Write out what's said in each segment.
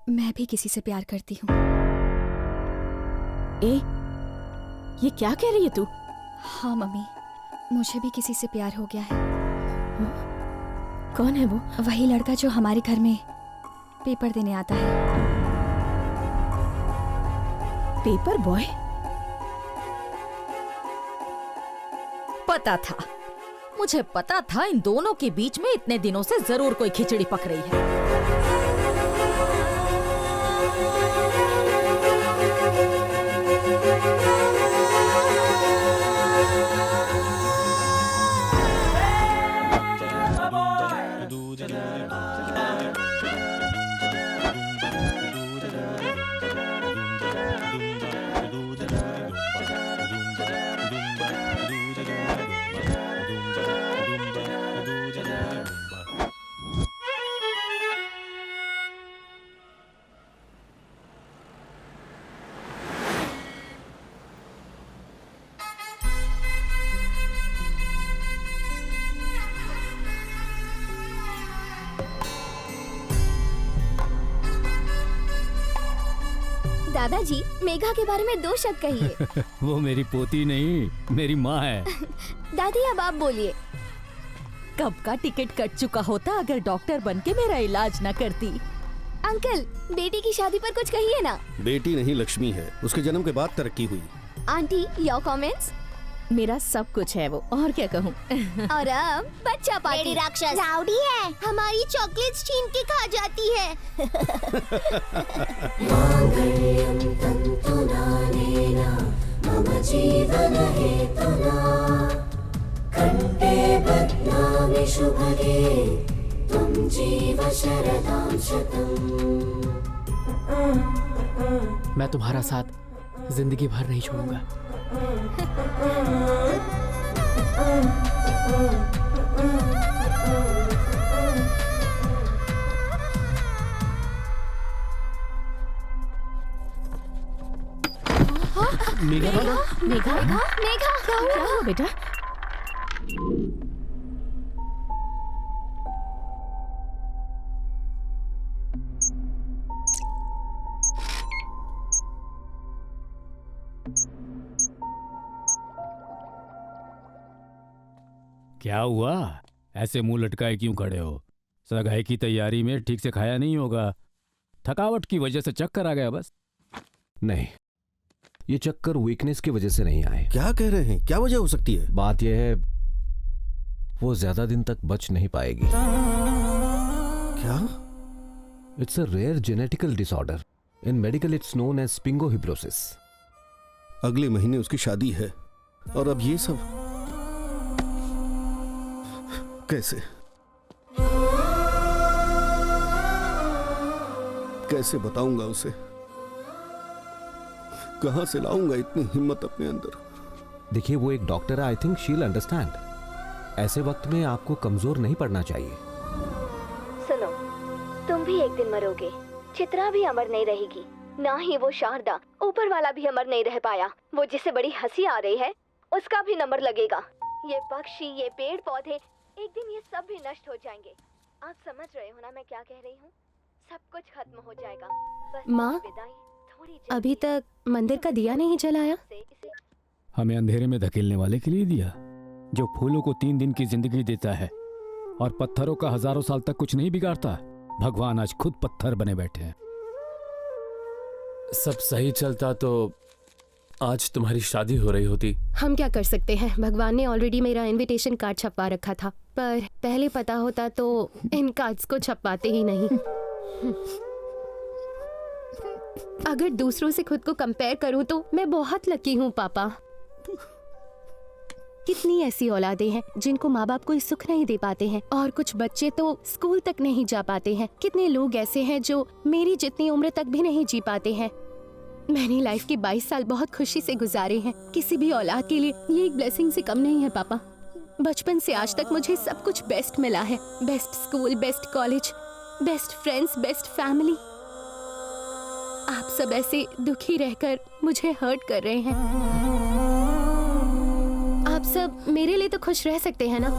मैं भी किसी से प्यार करती हूँ। ये क्या कह रही है तू? हाँ मम्मी, मुझे भी किसी से प्यार हो गया है। कौन है वो? वही लड़का जो हमारे घर में पेपर देने आता है। Paper boy? पता था, मुझे पता था इन दोनों के बीच में इतने दिनों से जरूर कोई खिचड़ी पक रही है। दादाजी, मेघा के बारे में 2 शब्द कहिए। वो मेरी पोती नहीं, मेरी माँ है। दादी अब आप बोलिए। कब का टिकट कट चुका होता अगर डॉक्टर बनके मेरा इलाज न करती। अंकल, बेटी की शादी पर कुछ कहिए ना। बेटी नहीं, लक्ष्मी है। उसके जन्म के बाद तरक्की हुई। Aunty, your comments? मेरा सब कुछ है वो, और क्या कहूँ। और अब बच्चा पार्टी। राक्षस राउडी है, हमारी चॉकलेट्स छीन के खा जाती है। मम जीवन हेतुना कंठे बध्नामि शुभगे त्वं जीव शरदां शतम्। मैं तुम्हारा साथ जिंदगी भर नहीं छोड़ूंगा। मेघा, क्या हुआ बेटा? क्या हुआ? ऐसे मुंह लटकाए क्यों खड़े हो? सगाई की तैयारी में ठीक से खाया नहीं होगा। थकावट की वजह से चक्कर आ गया बस। नहीं, ये चक्कर वीकनेस की वजह से नहीं आए। क्या कह रहे हैं? क्या वजह हो सकती है? बात यह है, वो ज्यादा दिन तक बच नहीं पाएगी। क्या? It's a rare genetical disorder. In medical it's known as स्पिंगोहिब्रोसिस। अगले महीने उसकी शादी है और अब ये सब कैसे? कैसे बताऊंगा उसे? कहां से लाऊंगा इतनी हिम्मत अपने अंदर? देखिए, वो एक डॉक्टर है। I think she will understand. ऐसे वक्त में आपको कमजोर नहीं पड़ना चाहिए। सुनो, तुम भी एक दिन मरोगे। चित्रा भी अमर नहीं रहेगी, ना ही वो शारदा। ऊपर वाला भी अमर नहीं रह पाया। वो जिसे बड़ी हंसी आ रही है, उसका भी नंबर लगेगा। ये पक्षी, ये पेड़ पौधे, एक दिन ये सब भी नष्ट हो जाएंगे। आप समझ रहे हो ना मैं क्या कह रही हूँ? सब कुछ खत्म हो जाएगा। बस माँ, विदाई थोड़ी अभी तक मंदिर का दिया नहीं जलाया। हमें अंधेरे में धकेलने वाले के लिए दिया, जो फूलों को 3 दिन की जिंदगी देता है और पत्थरों का हजारों साल तक कुछ नहीं बिगाड़ता। भगवान आज खुद पत्थर बने बैठे हैं। सब सही चलता तो आज तुम्हारी शादी हो रही होती। हम क्या कर सकते हैं, भगवान ने ऑलरेडी मेरा इनविटेशन कार्ड छपवा रखा था। पर पहले पता होता तो इन कार्ड्स को छपवाते ही नहीं। अगर दूसरों से खुद को कंपेयर करूं तो मैं बहुत लकी हूं पापा। कितनी ऐसी औलादें हैं जिनको माँ बाप कोई सुख नहीं दे पाते हैं, और कुछ बच्चे तो स्कूल तक नहीं जा पाते हैं। कितने लोग ऐसे हैं जो मेरी जितनी उम्र तक भी नहीं जी पाते हैं। मैंने लाइफ के 22 साल बहुत खुशी से गुजारे हैं। किसी भी औलाद के लिए ये एक ब्लेसिंग से कम नहीं है पापा। बचपन से आज तक मुझे सब कुछ बेस्ट मिला है। Best school, best college, best friends, best family. आप सब ऐसे दुखी रहकर मुझे हर्ट कर रहे हैं। आप सब मेरे लिए तो खुश रह सकते हैं ना?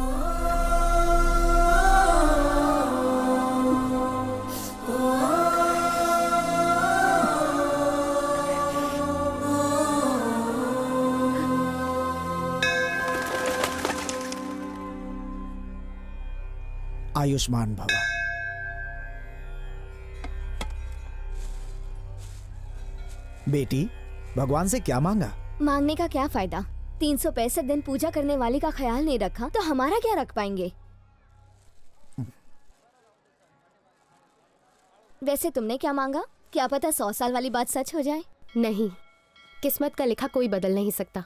आयुष्मान भव। बेटी, भगवान से क्या मांगा? मांगने का क्या फायदा? 365 दिन पूजा करने वाले का ख्याल नहीं रखा तो हमारा क्या रख पाएंगे? वैसे तुमने क्या मांगा? क्या पता 100 साल वाली बात सच हो जाए। नहीं, किस्मत का लिखा कोई बदल नहीं सकता।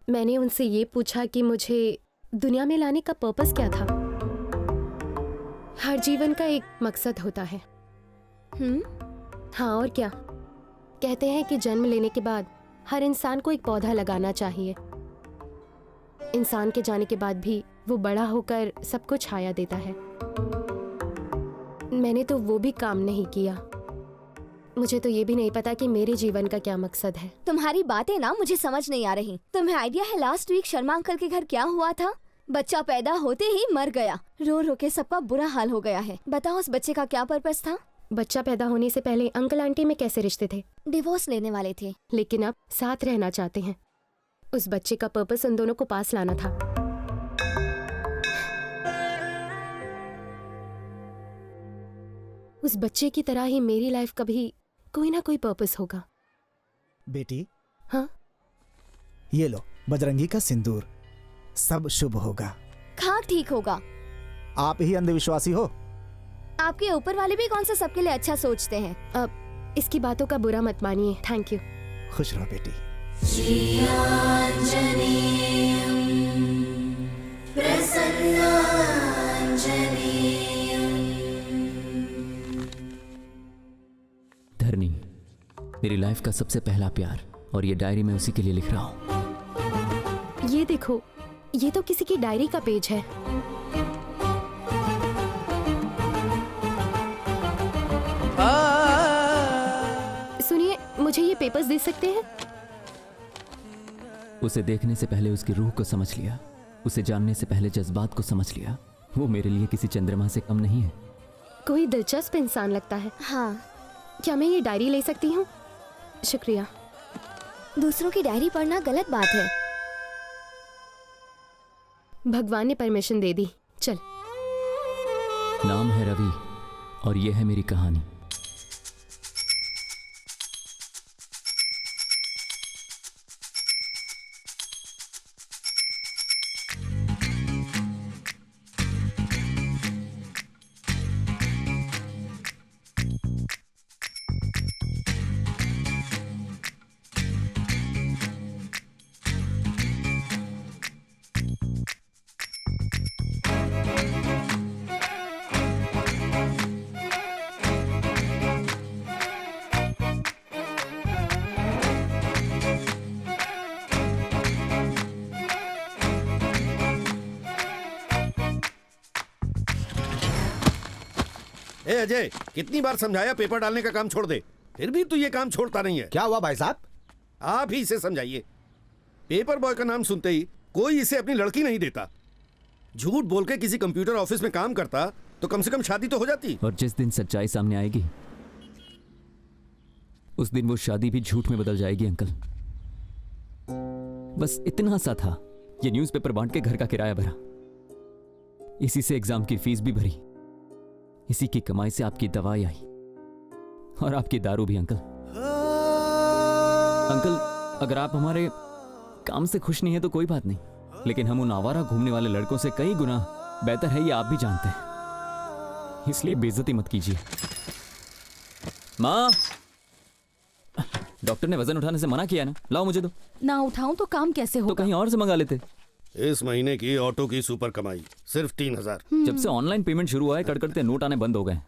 मैंने उनसे ये पूछा कि मुझे दुनिया में लाने का पर्पस क्या था। हर जीवन का एक मकसद होता है। हाँ, और क्या? कहते हैं कि जन्म लेने के बाद हर इंसान को एक पौधा लगाना चाहिए। इंसान के जाने के बाद भी वो बड़ा होकर सबको छाया देता है। मैंने तो वो भी काम नहीं किया। मुझे तो ये भी नहीं पता कि मेरे जीवन का क्या मकसद है। तुम्हारी बातें ना मुझे समझ नहीं आ रही। तुम्हें आइडिया है लास्ट वीक शर्मा अंकल के घर क्या हुआ था? बच्चा पैदा होते ही मर गया। रो रो के सबका बुरा हाल हो गया है। बताओ उस बच्चे का क्या पर्पस था? बच्चा पैदा होने से पहले अंकल आंटी में कैसे रिश्ते थे? डिवोर्स लेने वाले थे, लेकिन अब साथ रहना चाहते हैं। उस बच्चे का पर्पस उन दोनों को पास लाना था। उस बच्चे की तरह ही मेरी लाइफ का भी कोई ना कोई पर्पस होगा। बेटी, हाँ? ये लो बजरंगी का सिंदूर, सब शुभ होगा। हाँ, ठीक होगा। आप ही अंधविश्वासी हो। आपके ऊपर वाले भी कौन सा सबके लिए अच्छा सोचते हैं। अब इसकी बातों का बुरा मत मानिए। Thank you. खुश रहो बेटी। धरनी, मेरी लाइफ का सबसे पहला प्यार, और ये डायरी मैं उसी के लिए लिख रहा हूँ। ये देखो, ये तो किसी की डायरी का पेज है। सुनिए, मुझे ये पेपर्स दे सकते हैं? उसे देखने से पहले उसकी रूह को समझ लिया, उसे जानने से पहले जज्बात को समझ लिया। वो मेरे लिए किसी चंद्रमा से कम नहीं है। कोई दिलचस्प इंसान लगता है। हाँ। क्या मैं ये डायरी ले सकती हूँ? शुक्रिया। दूसरों की डायरी पढ़ना गलत बात है। भगवान ने परमिशन दे दी। चल। नाम है रवि और ये है मेरी कहानी। ए अजय, कितनी बार समझाया पेपर डालने का काम छोड़ दे, फिर भी तू ये काम छोड़ता नहीं है। क्या हुआ भाई साहब? आप ही इसे समझाइए। पेपर बॉय का नाम सुनते ही कोई इसे अपनी लड़की नहीं देता। झूठ बोल के किसी कंप्यूटर ऑफिस में काम करता तो कम से कम शादी तो हो जाती। और जिस दिन सच्चाई सामने आएगी उस दिन वो शादी भी झूठ में बदल जाएगी अंकल। बस इतना सा था, ये न्यूज़पेपर बांट के घर का किराया भरा, इसी से एग्जाम की फीस भी भरी, इसी की कमाई से आपकी दवाई आई और आपकी दारू भी। अंकल अंकल, अगर आप हमारे काम से खुश नहीं है तो कोई बात नहीं, लेकिन हम उन आवारा घूमने वाले लड़कों से कई गुना बेहतर है, ये आप भी जानते हैं, इसलिए बेइज्जती मत कीजिए। माँ, डॉक्टर ने वजन उठाने से मना किया ना, लाओ मुझे दो। ना उठाऊं तो काम कैसे होगा? तो कहीं और से मंगा लेते। इस महीने की ऑटो की सुपर कमाई सिर्फ 3000। जब से ऑनलाइन पेमेंट शुरू हुआ है कड़कड़ते नोट आने बंद हो गए।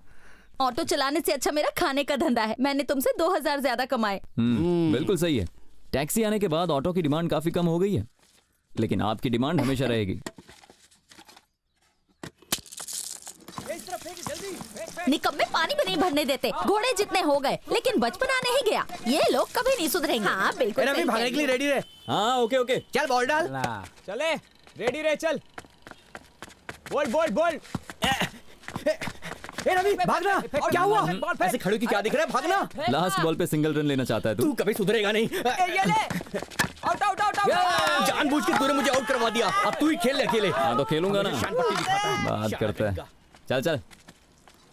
ऑटो चलाने से अच्छा मेरा खाने का धंधा है। मैंने तुमसे 2000 ज्यादा कमाए। बिल्कुल सही है। टैक्सी आने के बाद ऑटो की डिमांड काफी कम हो गई है, लेकिन आपकी डिमांड हमेशा रहेगी। निकम में पानी भी नहीं भरने देते, घोड़े जितने हो गए, लेकिन बचपना नहीं गया। ये लोग कभी नहीं सुधरेंगे। हाँ बिल्कुल। रवि, भागने के लिए रेडी रहे। हाँ ओके ओके, चल बॉल डाल। चले, रेडी रहे, चल। बोल बोल बोल। ए रवि, भागना। क्या हुआ? ऐसे खड़े की क्या दिख रहा है? भागना। लास्ट बॉल पे सिंगल रन लेना चाहता है तू कभी सुधरेगा नहीं। ये ले। Out out out out. जानबूझ के तूने मुझे आउट करवा दिया, अब तू ही खेल ले अकेले। हाँ तो खेलूंगा ना, शान पट्टी दिखाता है। बात शान करता है। पट्टी चल चल।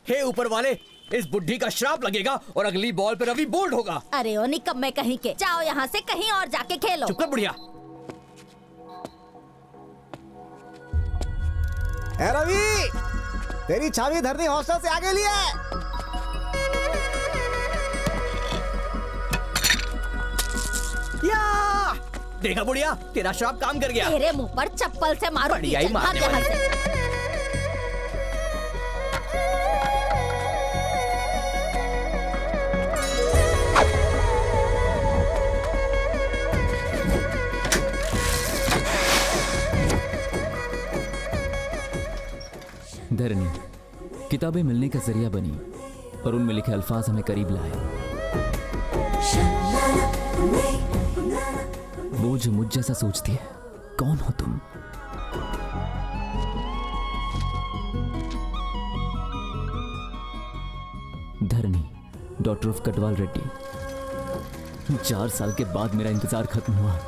हे ऊपर वाले, इस बुढ़ी का श्राप लगेगा और अगली बॉल पे रवि बोल्ड होगा। अरे ओ निकम्मे कहीं के, जाओ यहाँ से कहीं और जाके खेलो। चुप कर बुढ़िया। ए रवि, तेरी चाबी धरनी हॉस्टल से आगे लिए। या देखा बुढ़िया, तेरा श्राप काम कर गया। तेरे मुंह पर चप्पल से मारो। बढ़िया ही मारने वाली है। धरनी किताबें मिलने का जरिया बनी और उनमें लिखे अल्फाज हमें करीब लाए। वो जो मुझ जैसा सोचती है, कौन हो तुम? धरनी, डॉटर ऑफ कटवाल रेड्डी। 4 साल के बाद मेरा इंतजार खत्म हुआ।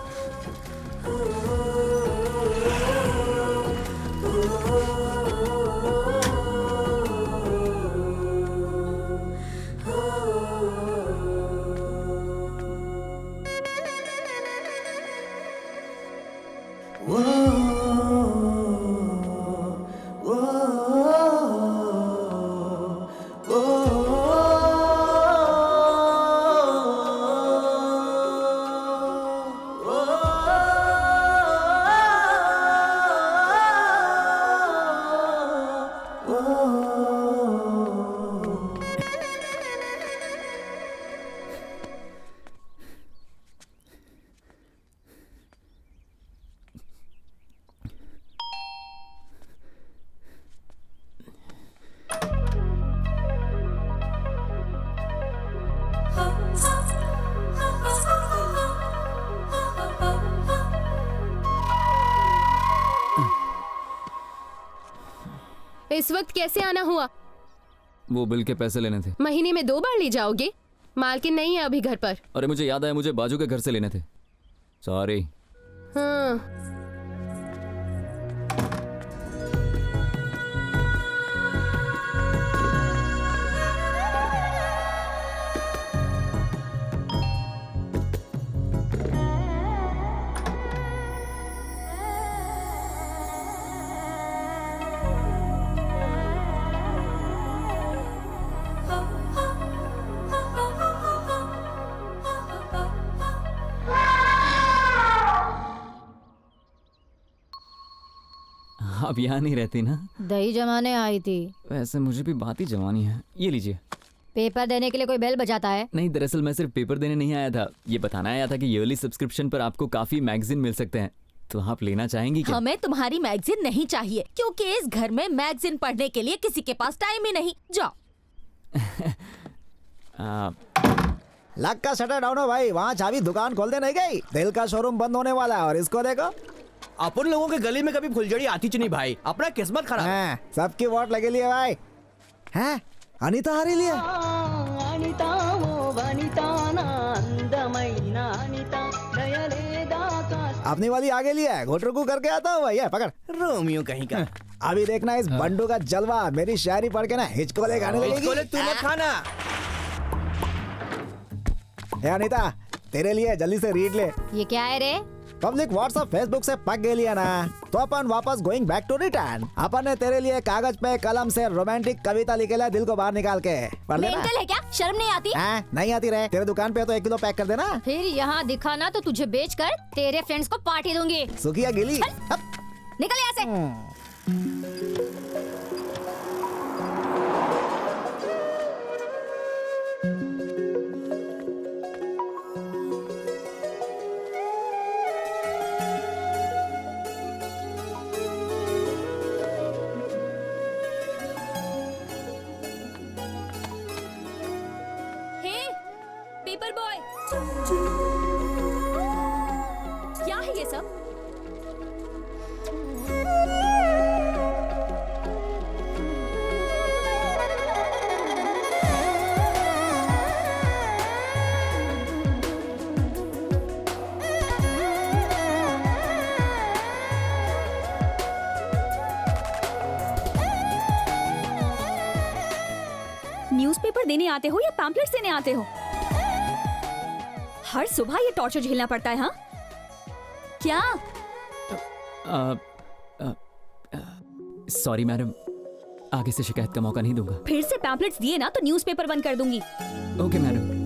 इस वक्त कैसे आना हुआ? वो बिल के पैसे लेने थे। महीने में 2 बार ले जाओगे? मालकिन नहीं है अभी घर पर। अरे मुझे याद आया, मुझे बाजू के घर से लेने थे। सॉरी। हाँ। आप यहाँ नहीं रहती ना? दही जमाने आई थी। वैसे मुझे भी बात ही जमानी है। ये लीजिए। पेपर देने के लिए कोई बेल बजाता है? नहीं, दरअसल मैं सिर्फ पेपर देने नहीं आया था, ये बताना आया था कि ईयरली सब्सक्रिप्शन पर आपको काफी मैगजीन मिल सकते हैं, तो आप लेना चाहेंगी क्या? हमें तुम्हारी मैगजीन नहीं चाहिए, क्योंकि इस घर में मैगजीन पढ़ने के लिए किसी के पास टाइम ही नहीं। जाओ। लक का शटर डाउन हो भाई, वहाँ चाबी दुकान खोल दे नहीं गई। दिल का शोरूम बंद होने वाला है और इसको देखो। अपन लोगों के गली में कभी फुलझड़ी आती नहीं भाई, अपना किस्मत खराब। हाँ, सबकी वोट लगे लिए भाई। हैं? अनीता हारी लिए। अपनी वाली आगे लिया, घोटरुकू करके आता हूँ भैया, पकड़। रोमियो कहीं का। अभी देखना इस बंडू का जलवा, मेरी शायरी पढ़ के ना हिचकोले खाने लगेगी। हिचकोले तू मत खाना। अनीता, तेरे लिए जल्दी से रीड ले। ये क्या है रे? पब्लिक व्हाट्सएप फेसबुक से पक गई लिया ना, तो अपन वापस गोइंग बैक टू रिटर्न। अपन ने तेरे लिए कागज पे कलम से रोमांटिक कविता लिखे ला, दिल को बाहर निकाल के पढ़ लेना। मेंटल है क्या? शर्म नहीं आती? नहीं आती रहे। तेरे दुकान पे तो 1 किलो पैक कर देना। फिर यहाँ दिखाना तो तुझे बेचकर तेरे फ्रेंड्स को पार्टी दूंगी। सुखिया गिली। निकल यहाँ से। पेपर बॉय, क्या है ये सब? देने आते हो या पैम्पलेट्स देने आते हो? हर सुबह ये टॉर्चर झेलना पड़ता है, हाँ? क्या? सॉरी मैडम, आगे से शिकायत का मौका नहीं दूंगा। फिर से पैम्पलेट्स दिए ना तो न्यूज़पेपर बंद कर दूंगी। Okay madam.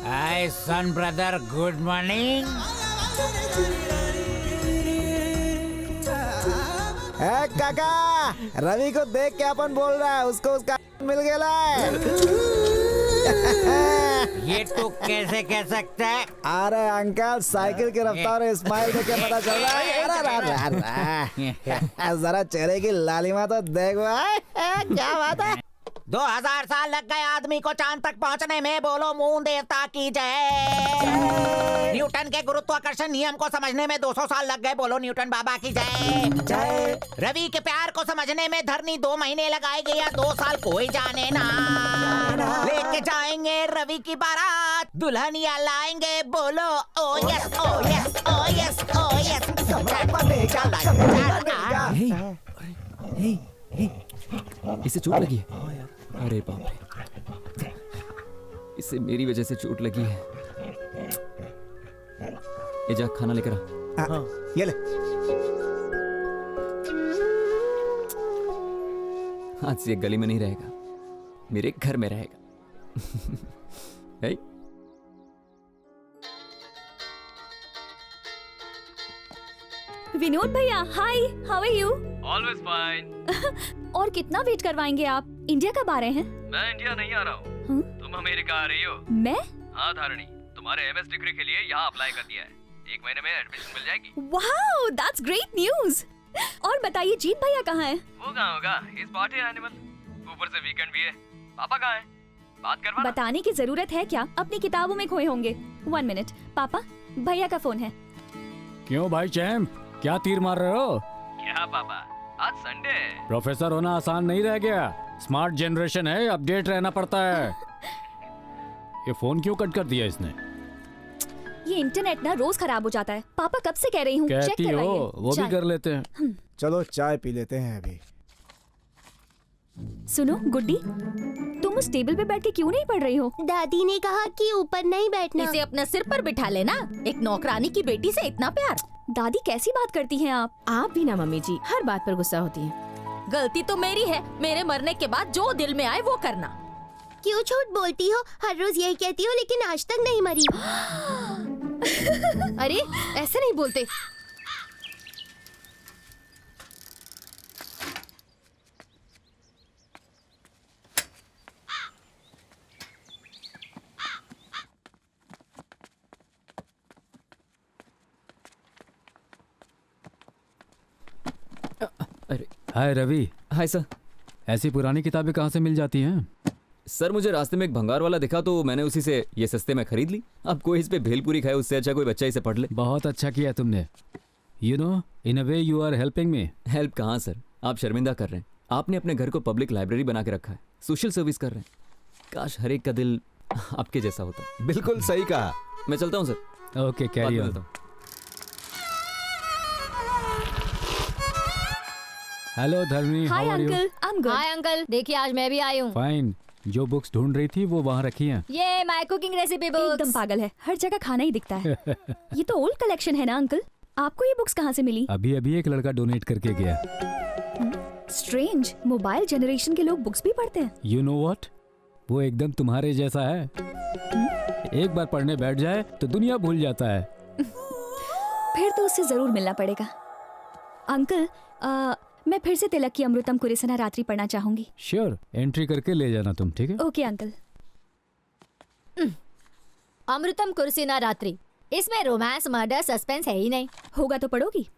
Hi son brother, good morning. काका, रवि को देख के अपन बोल रहा है उसको उसका मिल गया है। ये तू कैसे कह सकता है? अरे अंकल, साइकिल की रफ्तार और स्माइल देख के पता चल रहा है। जरा चेहरे की लालिमा तो देखो। क्या बात है? 2000 साल लग गए आदमी को चांद तक पहुंचने में, बोलो मून देवता की जय। न्यूटन के गुरुत्वाकर्षण नियम को समझने में 200 साल लग गए, बोलो न्यूटन बाबा की जय। रवि के प्यार को समझने में धरनी 2 महीने लगाएगी या 2 साल, कोई जाने ना। लेके जाएंगे रवि की बारात, दुल्हनिया लाएंगे, बोलो ओ यस ओ यस ओ यस ओ यस। इसे चोट लगी है? अरे बाप रे, इसे मेरी वजह से चोट लगी है। ये जा, खाना लेकर आ। ये ले। आज से ये गली में नहीं रहेगा, मेरे घर में रहेगा। विनोद भैया, hi, how are you? Always fine. और कितना वेट करवाएंगे आप? इंडिया कब आ रहे हैं? मैं इंडिया नहीं आ रहा हूँ। तुम अमेरिका आ रही हो। मैं? हाँ धारणी, तुम्हारे एमएस डिग्री के लिए यहाँ अप्लाई कर दिया है। 1 महीने में एडमिशन मिल जाएगी। Wow, that's great news. और बताइए, जीत भैया कहाँ है? वो कहाँ होगा, इस पार्टी एनिमल। ऊपर से वीकेंड भी है। पापा कहाँ है? बात करवा। बताने की जरूरत है क्या? अपनी किताबों में खोए होंगे। 1 मिनट, पापा, भैया का फोन है। क्यों भाई चैंप, क्या तीर मार रहे हो? क्या पापा, आज संडे है। प्रोफेसर होना आसान नहीं रह गया। स्मार्ट जनरेशन है, अपडेट रहना पड़ता है। ये फोन क्यों कट कर दिया इसने? ये इंटरनेट ना रोज खराब हो जाता है। पापा कब से कह रही हूँ, चेक कहती करवाइए। हो, वो भी कर लेते हैं। चलो चाय पी लेते हैं अभी। सुनो गुड्डी, तुम उस टेबल पे बैठ के क्यों नहीं पढ़ रही हो? दादी ने कहा कि ऊपर नहीं बैठना। इसे अपने सिर पर बिठा लेना। एक नौकरानी की बेटी से इतना प्यार। दादी कैसी बात करती हैं आप? आप भी ना मम्मी जी, हर बात पर गुस्सा होती हैं। गलती तो मेरी है। मेरे मरने के बाद जो दिल में आए वो करना। क्यों झूठ बोलती हो? हर रोज यही कहती हो, लेकिन आज तक नहीं मरी। अरे ऐसे नहीं बोलते। अरे हाय रवि। Hi sir. ऐसी पुरानी किताबें कहाँ से मिल जाती हैं? सर, मुझे रास्ते में एक भंगार वाला दिखा तो मैंने उसी से ये सस्ते में खरीद ली। अब कोई इस पे भेलपूरी खाए, उससे अच्छा कोई बच्चा इसे पढ़ ले। बहुत अच्छा किया तुमने। You know, in a way you are helping me. Help कहाँ सर, आप शर्मिंदा कर रहे हैं। आपने अपने घर को पब्लिक लाइब्रेरी बना के रखा है, सोशल सर्विस कर रहे हैं। काश हर एक का दिल आपके जैसा होता। बिल्कुल सही कहा। मैं चलता हूँ sir. Okay, carry on. Hello Dharmi, hi uncle, I am good. Hi uncle, देखिए आज मैं भी आई हूँ। फाइन। जो बुक्स ढूंढ रही थी वो वहाँ रखी हैं। ये माय कुकिंग रेसिपी बुक्स। एकदम पागल है, हर जगह खाना ही दिखता है। ये तो ओल्ड कलेक्शन है ना अंकल? आपको ये बुक्स कहाँ से मिली? अभी अभी एक लड़का डोनेट करके गया। स्ट्रेंज, मोबाइल जनरेशन के लोग बुक्स भी पढ़ते हैं। यू नो व्हाट, वो एकदम तुम्हारे जैसा है। एक बार पढ़ने बैठ जाए तो दुनिया भूल जाता है। फिर तो उससे जरूर मिलना पड़ेगा। अंकल, मैं फिर से तिलक की अमृतम कुरिसना रात्रि पढ़ना चाहूंगी। श्योर, एंट्री करके ले जाना तुम, ठीक है? Okay uncle. अमृतम कुरिसना रात्रि, इसमें रोमांस, मर्डर, सस्पेंस है ही नहीं। होगा तो पढ़ोगी?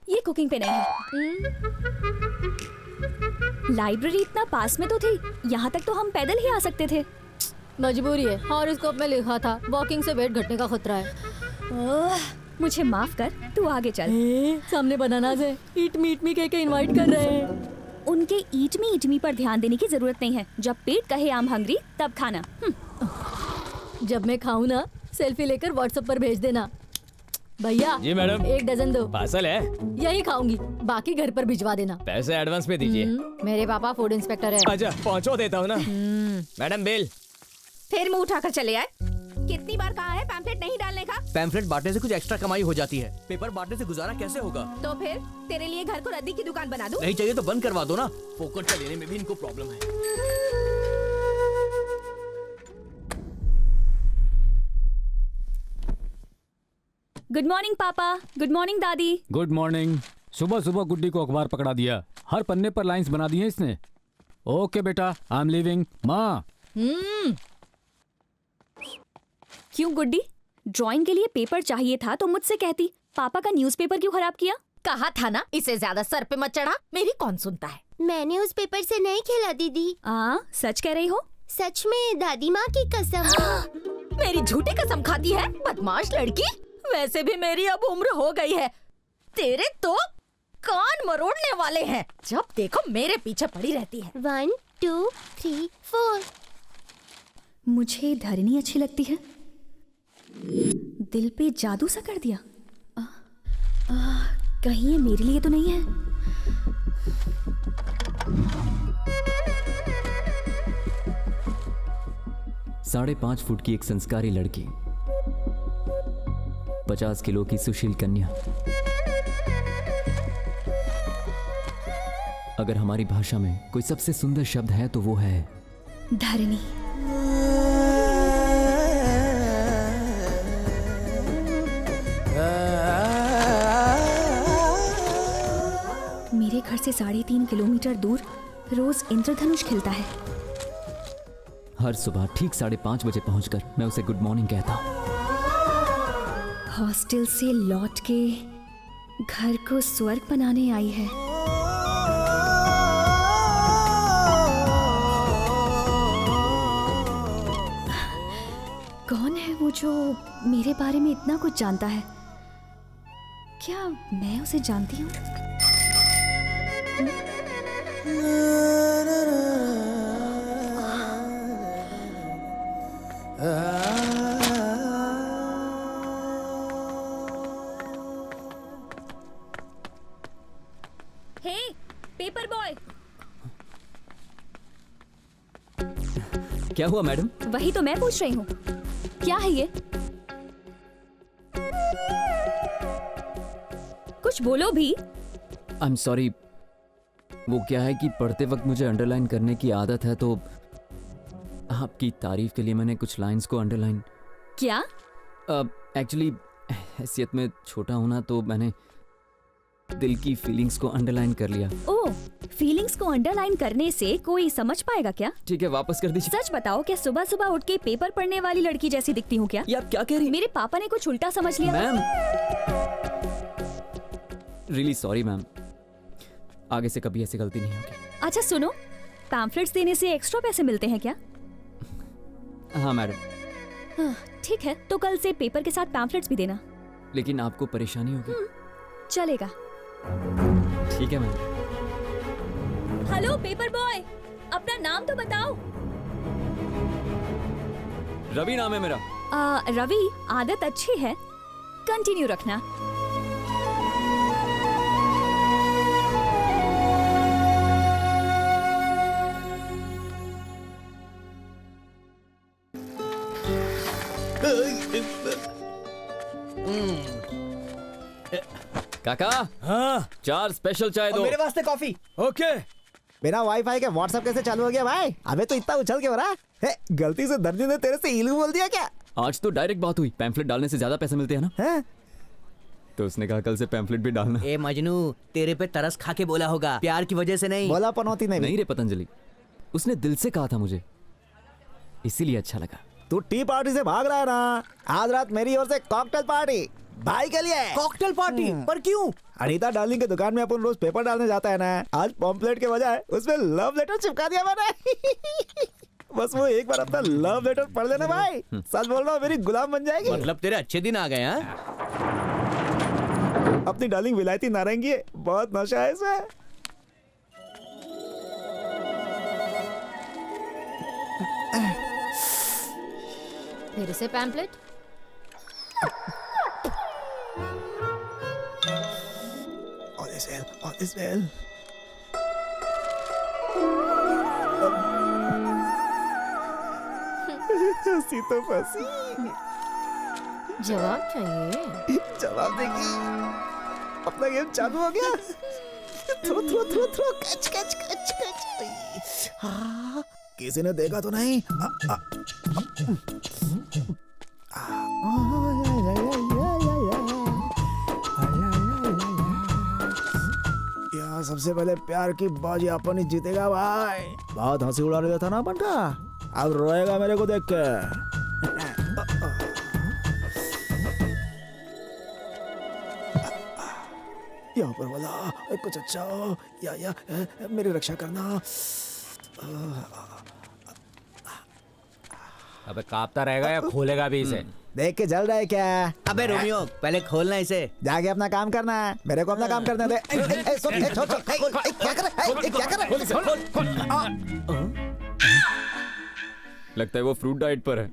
ये कुकिंग पे नहीं है। लाइब्रेरी इतना पास में तो थी, यहाँ तक तो हम पैदल ही आ सकते थे। मजबूरी है, हॉरोस्कोप में लिखा था वॉकिंग से वेट घटने का खतरा है। मुझे माफ कर, तू आगे चल। सामने बनानाज है, ईट मी कह के इनवाइट कर रहे हैं। उनके ईट मी पर ध्यान देने की जरूरत नहीं है। जब पेट कहे आम हंगरी तब खाना। जब मैं खाऊं ना, सेल्फी लेकर व्हाट्सएप पर भेज देना। भैया जी मैडम, 1 डजन दो। पार्सल है? यही खाऊंगी, बाकी घर पर भिजवा देना। पैसे एडवांस में दीजिए। मेरे पापा फूड इंस्पेक्टर है। अच्छा, पहुंचो देता हूँ ना। Madam bill. फिर मुंह उठाकर चले आए। कितनी बार कहा है पैम्फलेट नहीं डालने का? पैम्फलेट बांटने से कुछ एक्स्ट्रा कमाई हो जाती है, पेपर बांटने से गुजारा कैसे होगा? तो फिर तेरे लिए घर को रद्दी की दुकान बना दूं? नहीं चाहिए तो बंद करवा दो ना, फोकट का लेने में भी इनको प्रॉब्लम है। गुड मॉर्निंग पापा। गुड मॉर्निंग दादी। Good morning. सुबह सुबह गुड्डी को अखबार पकड़ा दिया, हर पन्ने पर लाइंस बना दी हैं इसने। ओके बेटा, आई एम लीविंग। माँ। क्यों गुड्डी, ड्राइंग के लिए पेपर चाहिए था तो मुझसे कहती। पापा का न्यूज़पेपर क्यों खराब किया? कहा था ना, इसे ज्यादा सर पे मत चढ़ा। मेरी कौन सुनता है? मैंने उस पेपर से नहीं खेला दीदी। सच कह रही हो? सच में दादी माँ की कसम। मेरी झूठी कसम खाती है, बदमाश लड़की। वैसे भी मेरी अब उम्र हो गई है, तेरे तो कान मरोड़ने वाले हैं। जब देखो मेरे पीछे पड़ी रहती है। 1 2 3 4। मुझे धरनी अच्छी लगती है। दिल पे जादू सा कर दिया। कहीं ये मेरे लिए तो नहीं है? साढ़े 5 फुट की एक संस्कारी लड़की, 50 किलो की सुशील कन्या। अगर हमारी भाषा में कोई सबसे सुंदर शब्द है तो वो है धरनी। मेरे घर से 3.5 किलोमीटर दूर रोज इंद्रधनुष खिलता है। हर सुबह ठीक 5:30 बजे पहुंचकर मैं उसे गुड मॉर्निंग कहता हूं। हॉस्टल से लौट के घर को स्वर्ग बनाने आई है। कौन है वो जो मेरे बारे में इतना कुछ जानता है? क्या मैं उसे जानती हूँ? हे, पेपर बॉय। क्या हुआ मैडम? वही तो मैं पूछ रही हूँ, क्या है ये? कुछ बोलो भी। आई एम सॉरी, वो क्या है कि पढ़ते वक्त मुझे अंडरलाइन करने की आदत है, तो आपकी तारीफ के लिए मैंने कुछ लाइंस को अंडरलाइन। क्या? एक्चुअली हैसियत में छोटा हूं ना, तो मैंने दिल की फीलिंग्स को अंडरलाइन कर लिया। ओह, फीलिंग्स को अंडरलाइन करने से कोई समझ पाएगा क्या? ठीक है, वापस कर दीजिए। सच बताओ, क्या सुबह सुबह उठ के पेपर पढ़ने वाली लड़की जैसी दिखती हूँ क्या? ये आप क्या कह रही हैं? मेरे पापा ने कुछ उल्टा समझ लिया। मैम, रियली सॉरी मैम, आगे से कभी ऐसी गलती नहीं होगी। अच्छा सुनो, पैम्फलेट्स देने से एक्स्ट्रा पैसे मिलते हैं क्या? हाँ मैडम। ठीक है, तो कल से पेपर के साथ पैम्फलेट्स भी देना। लेकिन आपको परेशानी होगी। चलेगा। ठीक है मैम। हेलो पेपर बॉय, अपना नाम तो बताओ। रवि नाम है मेरा। रवि, आदत अच्छी है, कंटिन्यू रखना। काका, हाँ 4 स्पेशल चाय दो। मेरे वास्ते कॉफी। ओके। बिना वाईफाई के व्हाट्सएप कैसे चालू हो गया भाई? अबे तो इतना उछल के हो रहा है? गलती से दर्जी ने तेरे से इलू बोल दिया क्या? आज तो डायरेक्ट बात हुई, पैम्फलेट डालने से ज्यादा पैसे मिलते हैं ना। है? तो उसने कहा कल से पैम्फलेट भी डालना। ए मजनू, तेरे पे तरस खा के बोला होगा, प्यार की वजह से नहीं। बोला पनौती नहीं रे पतंजलि, उसने दिल से कहा था मुझे, इसीलिए अच्छा लगा। तू टी पार्टी से भाग रहा है ना? आज रात मेरी ओर से कॉकटेल पार्टी भाई के लिए। Cocktail party? पर क्यों? अनीता डार्लिंग की दुकान में अपन रोज पेपर डालने जाता है ना, आज पॉम्पलेट के बजाय उसमें लव लेटर चिपका दिया मैंने। बस वो एक बार अपना लव लेटर पढ़ लेना भाई, सच बोल रहा हूँ, मेरी गुलाम बन जाएगी। मतलब तेरे अच्छे दिन आ गए हैं? अपनी डार्लिंग विलायती नारंगी है, बहुत नशा है इसे। फिर से pamphlet. All is well, all is well. हंसी तो फंसी। जवाब चाहिए। जवाब देगी। अपना गेम चालू हो गया। Throw throw throw throw catch catch catch catch. हाँ, किसी ने देखा तो नहीं? यार सबसे पहले प्यार की बाजी अपन ही जीतेगा भाई। बहुत हंसी उड़ा रहा था ना अपन का, अब रोएगा मेरे को देख के। यहाँ पर वाला कुछ अच्छा हो, या मेरी रक्षा करना। अबे कांपता रहेगा या खोलेगा भी इसे? देख के जल रहा है क्या? अबे रोमियो पहले खोलना इसे। जाके अपना काम करना है, मेरे को अपना काम करने दे। क्या कर रहा है? लगता है वो फ्रूट डाइट पर है।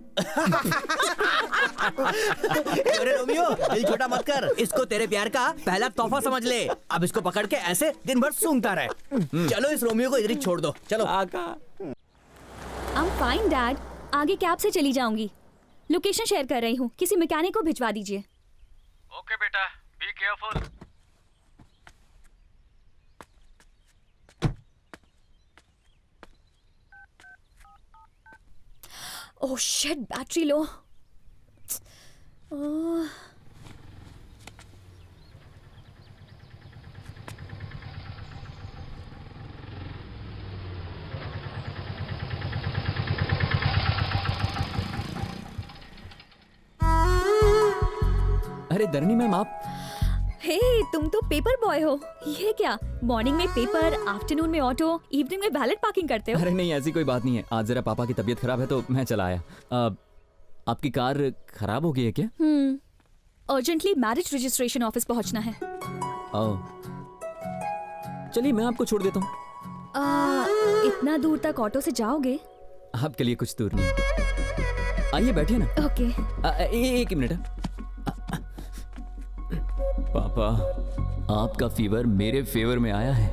अरे रोमियो दिल छोटा मत कर, इसको तेरे प्यार का पहला तोहफा समझ ले। अब इसको पकड़ के ऐसे दिन भर सूंघता रहे। चलो इस रोमियो को इधर ही छोड़ दो। चलो आई एम फाइन डैड, आगे कैब से चली जाऊंगी। लोकेशन शेयर कर रही हूँ, किसी मैकेनिक को भिजवा दीजिए। ओके बेटा, be careful. Oh shit, battery low. अरे धरणी मैम आप। हे तुम तो पेपर बॉय हो। ये क्या, मॉर्निंग में पेपर, आफ्टरनून में ऑटो, इवनिंग में वैलेट पार्किंग करते हो? अरे नहीं, ऐसी कोई बात नहीं है। आज जरा पापा की तबीयत खराब है तो मैं चला आया। आपकी कार खराब हो गई है क्या? अर्जेंटली मैरिज रजिस्ट्रेशन ऑफिस पहुंचना है। चलिए मैं आपको छोड़ देता हूँ। इतना दूर तक ऑटो से जाओगे? आपके लिए कुछ दूर नहीं। आइए बैठिए ना। ओके। एक मिनट। पापा, आपका फीवर मेरे फेवर में आया है।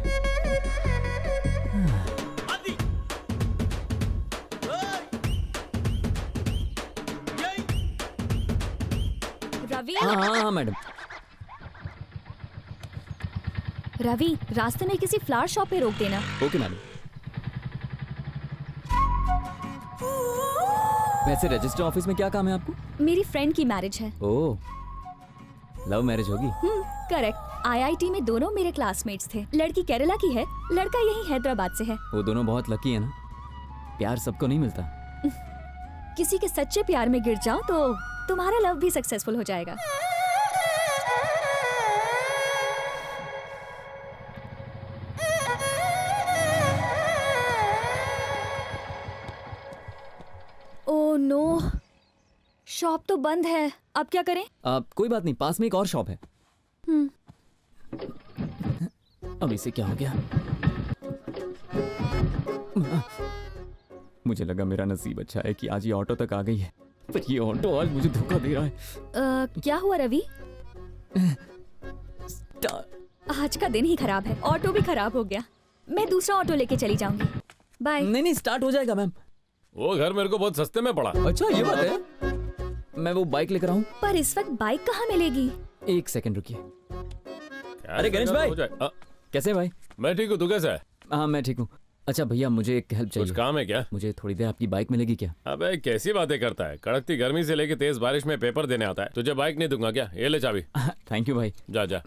रवि। हाँ मैडम। रवि, रास्ते में किसी फ्लावर शॉप पे रोक देना। Okay madam. वैसे रजिस्टर ऑफिस में क्या काम है आपको? मेरी फ्रेंड की मैरिज है। ओह, लव मैरिज होगी? करेक्ट। आईआईटी में दोनों मेरे क्लासमेट्स थे। लड़की केरला की है, लड़का यही हैदराबाद से है। वो दोनों बहुत लकी है ना, प्यार सबको नहीं मिलता। किसी के सच्चे प्यार में गिर जाओ तो तुम्हारा लव भी सक्सेसफुल हो जाएगा। ओह नो, शॉप तो बंद है, अब क्या करें? कोई बात नहीं, पास में एक और शॉप है। अब इसे क्या हो गया? मुझे लगा मेरा नसीब अच्छा है कि आज ये ऑटो तक आ गई है, पर ये ऑटो आज मुझे धोखा दे रहा है। क्या हुआ रवि? आज का दिन ही खराब है, ऑटो भी खराब हो गया। मैं दूसरा ऑटो लेके चली जाऊंगी। बाय। नहीं, स्टार्ट हो जाएगा मैम। वो घर मेरे को बहुत सस्ते में पड़ा। अच्छा ये बात है। मैं वो बाइक लेकर आऊं? पर इस वक्त बाइक कहाँ मिलेगी? एक सेकंड रुकिए। अरे गणेश भाई, कैसे भाई? मैं ठीक हूँ, तू कैसा है? हाँ मैं ठीक हूँ। अच्छा भैया, मुझे एक हेल्प चाहिए। कुछ काम है क्या? मुझे थोड़ी देर आपकी बाइक मिलेगी क्या? अबे कैसी बातें करता है, कड़कती गर्मी से लेके तेज बारिश में पेपर देने आता है। तुझे बाइक नहीं दूंगा क्या? ये ले चाबी। थैंक यू भाई। जा जा।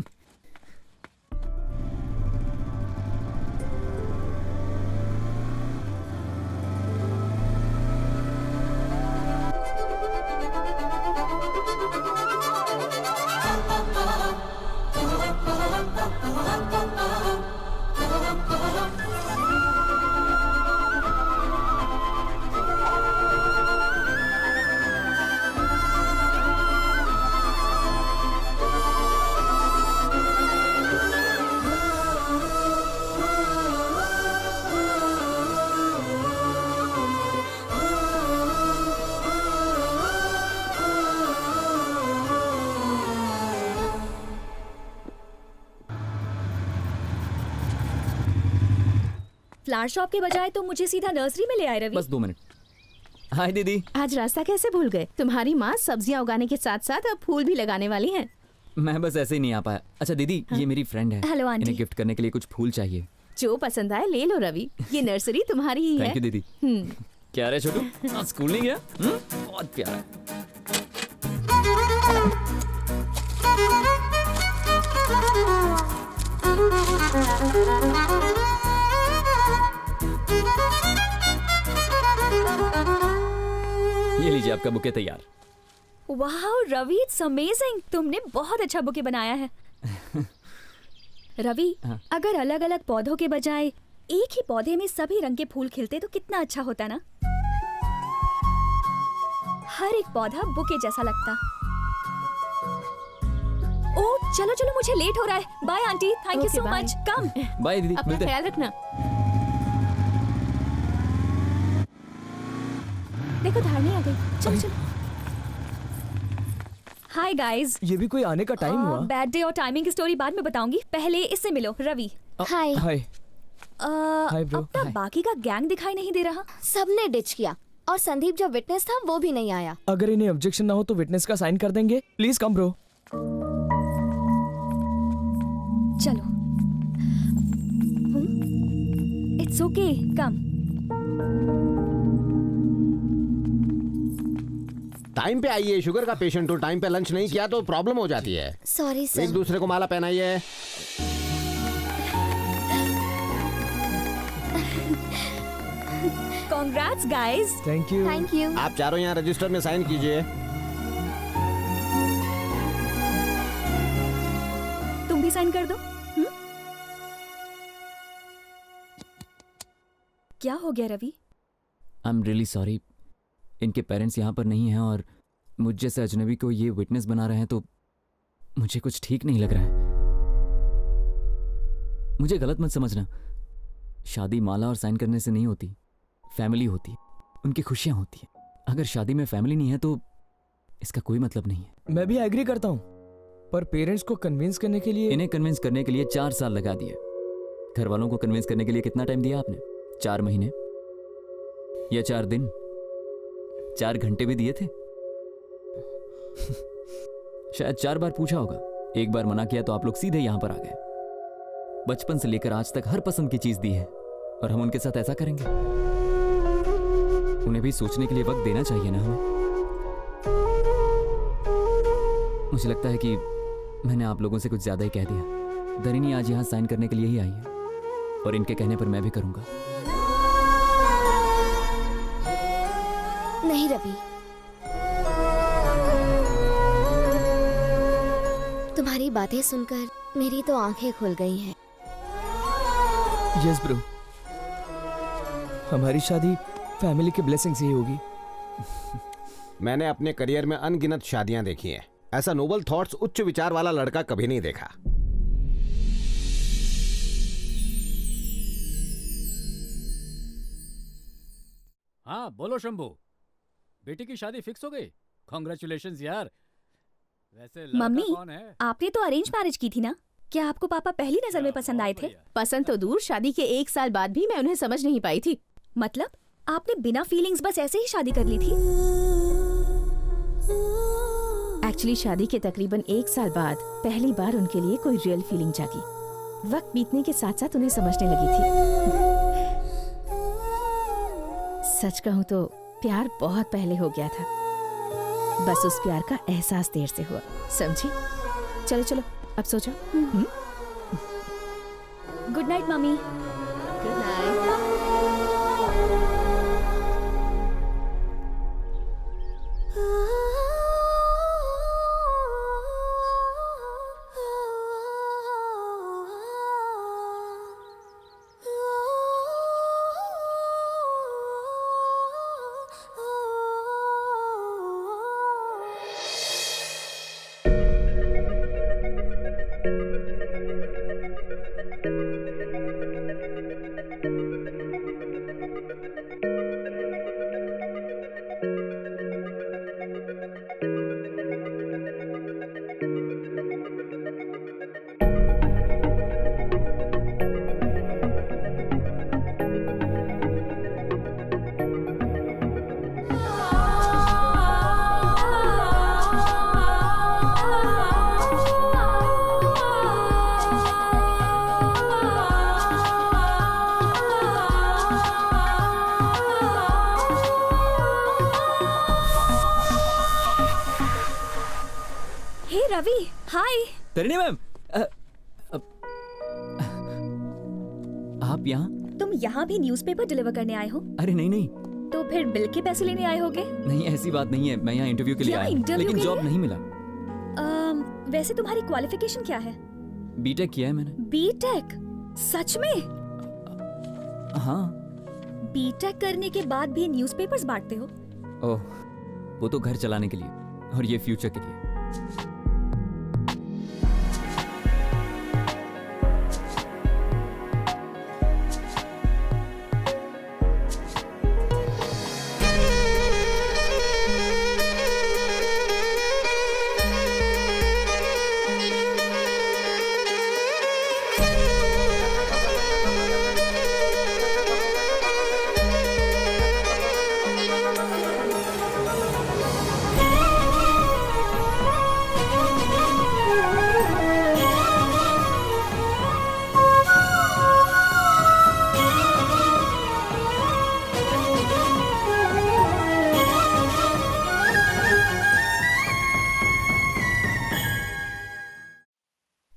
फ्लावर शॉप के बजाय तो मुझे सीधा नर्सरी में ले आए रवि। बस 2 मिनट। हाय दीदी। आज रास्ता कैसे भूल गए? तुम्हारी माँ सब्जियाँ उगाने के साथ साथ अब फूल भी लगाने वाली हैं। मैं बस ऐसे ही नहीं आ पाया। अच्छा दीदी, ये मेरी फ्रेंड है। Hello aunty. इन्हें गिफ्ट करने के लिए कुछ फूल चाहिए। जो पसंद आए ले लो रवि, ये नर्सरी तुम्हारी ही है। थैंक यू दीदी। क्या रे छोटू, आज स्कूल नहीं गया? बहुत प्यारा। ये लीजिए आपका बुके तैयार। वाह रवि, इट्स अमेजिंग। तुमने बहुत अच्छा बुके बनाया है। रवि, अगर अलग अलग पौधों के बजाय एक ही पौधे में सभी रंग के फूल खिलते तो कितना अच्छा होता ना। हर एक पौधा बुके जैसा लगता। ओह चलो चलो, मुझे लेट हो रहा है। Bye aunty, thank you so much. Come. Bye दीदी, अपना मिलते हैं। ख्याल रखना। देखो धारनी आ गई। चल चल। Hi guys. ये भी कोई आने का टाइम हुआ? बैड डे और टाइमिंग की स्टोरी बाद में बताऊंगी, पहले इससे मिलो। Ravi. Hi. Hi. Hi bro. अपना बाकी का गैंग दिखाई नहीं दे रहा। सबने डिच किया और संदीप जो विटनेस था वो भी नहीं आया। अगर इन्हें ऑब्जेक्शन ना हो तो विटनेस का साइन कर देंगे। Please come bro. चलो। It's okay, come. टाइम पे आइए, शुगर का पेशेंट हो, टाइम पे लंच नहीं किया तो प्रॉब्लम हो जाती है। Sorry sir. एक दूसरे को माला पहनाइए। Congrats guys। Thank you. Thank you. आप चारों यहाँ रजिस्टर में साइन कीजिए। तुम भी साइन कर दो। क्या हो गया Ravi? I am really sorry. इनके पेरेंट्स यहाँ पर नहीं हैं और मुझ जैसे अजनबी को ये विटनेस बना रहे हैं तो मुझे कुछ ठीक नहीं लग रहा है। मुझे गलत मत समझना। शादी माला और साइन करने से नहीं होती, फैमिली होती है, उनकी खुशियाँ होती हैं। अगर शादी में फैमिली नहीं है तो इसका कोई मतलब नहीं है। मैं भी एग्री करता हूँ, पर पेरेंट्स को कन्विंस करने के लिए इन्हें कन्विंस करने के लिए 4 साल लगा दिए। घर वालों को कन्विंस करने के लिए कितना टाइम दिया आपने? 4 महीने या 4 दिन? 4 घंटे भी दिए थे? शायद 4 बार पूछा होगा, 1 बार मना किया तो आप लोग सीधे यहां पर आ गए। बचपन से लेकर आज तक हर पसंद की चीज दी है और हम उनके साथ ऐसा करेंगे? उन्हें भी सोचने के लिए वक्त देना चाहिए ना हमें। मुझे लगता है कि मैंने आप लोगों से कुछ ज्यादा ही कह दिया। दरिनी आज यहां साइन करने के लिए ही आई है और इनके कहने पर मैं भी करूंगा। नहीं रवि, तुम्हारी बातें सुनकर मेरी तो आंखें खुल गई हैं। यस ब्रो, हमारी शादी फैमिली के ब्लेसिंग से ही होगी। मैंने अपने करियर में अनगिनत शादियां देखी हैं। ऐसा नोबल थॉट्स, उच्च विचार वाला लड़का कभी नहीं देखा। हाँ बोलो शंभू, बेटी की शादी फिक्स हो गई? कॉन्ग्रेचुलेशंस यार। वैसे लड़का मम्मी, कौन है? आपने तो अरेंज मैरिज की थी ना? क्या आपको पापा पहली नजर में पसंद आए थे? पसंद तो दूर, शादी के 1 साल बाद भी मैं उन्हें समझ नहीं पाई थी। मतलब आपने बिना फीलिंग्स बस ऐसे ही शादी कर ली थी? एक्चुअली शादी के तकरीबन 1 साल बाद पहली बार उनके लिए कोई रियल फीलिंग जागी। वक्त बीतने के साथ साथ उन्हें समझने लगी थी। सच कहूँ तो प्यार बहुत पहले हो गया था, बस उस प्यार का एहसास देर से हुआ, समझी? चलो चलो अब सो जाओ। Good night mummy. Good night. Ravi, hi. Tarini ma'am, आप यहाँ? तुम यहाँ भी न्यूज़पेपर डिलीवर करने आए हो? अरे नहीं नहीं तो फिर बिल के पैसे लेने आए होगे? नहीं, ऐसी बात नहीं है। मैं यहाँ इंटरव्यू के लिए आया हूँ, लेकिन जॉब नहीं मिला। वैसे तुम्हारी क्वालिफिकेशन क्या है? बीटेक किया है मैंने। बीटेक? सच में? हाँ। बीटेक करने के बाद भी न्यूज़पेपर्स बांटते हो? ओह, वो तो घर चलाने के लिए और ये फ्यूचर के लिए।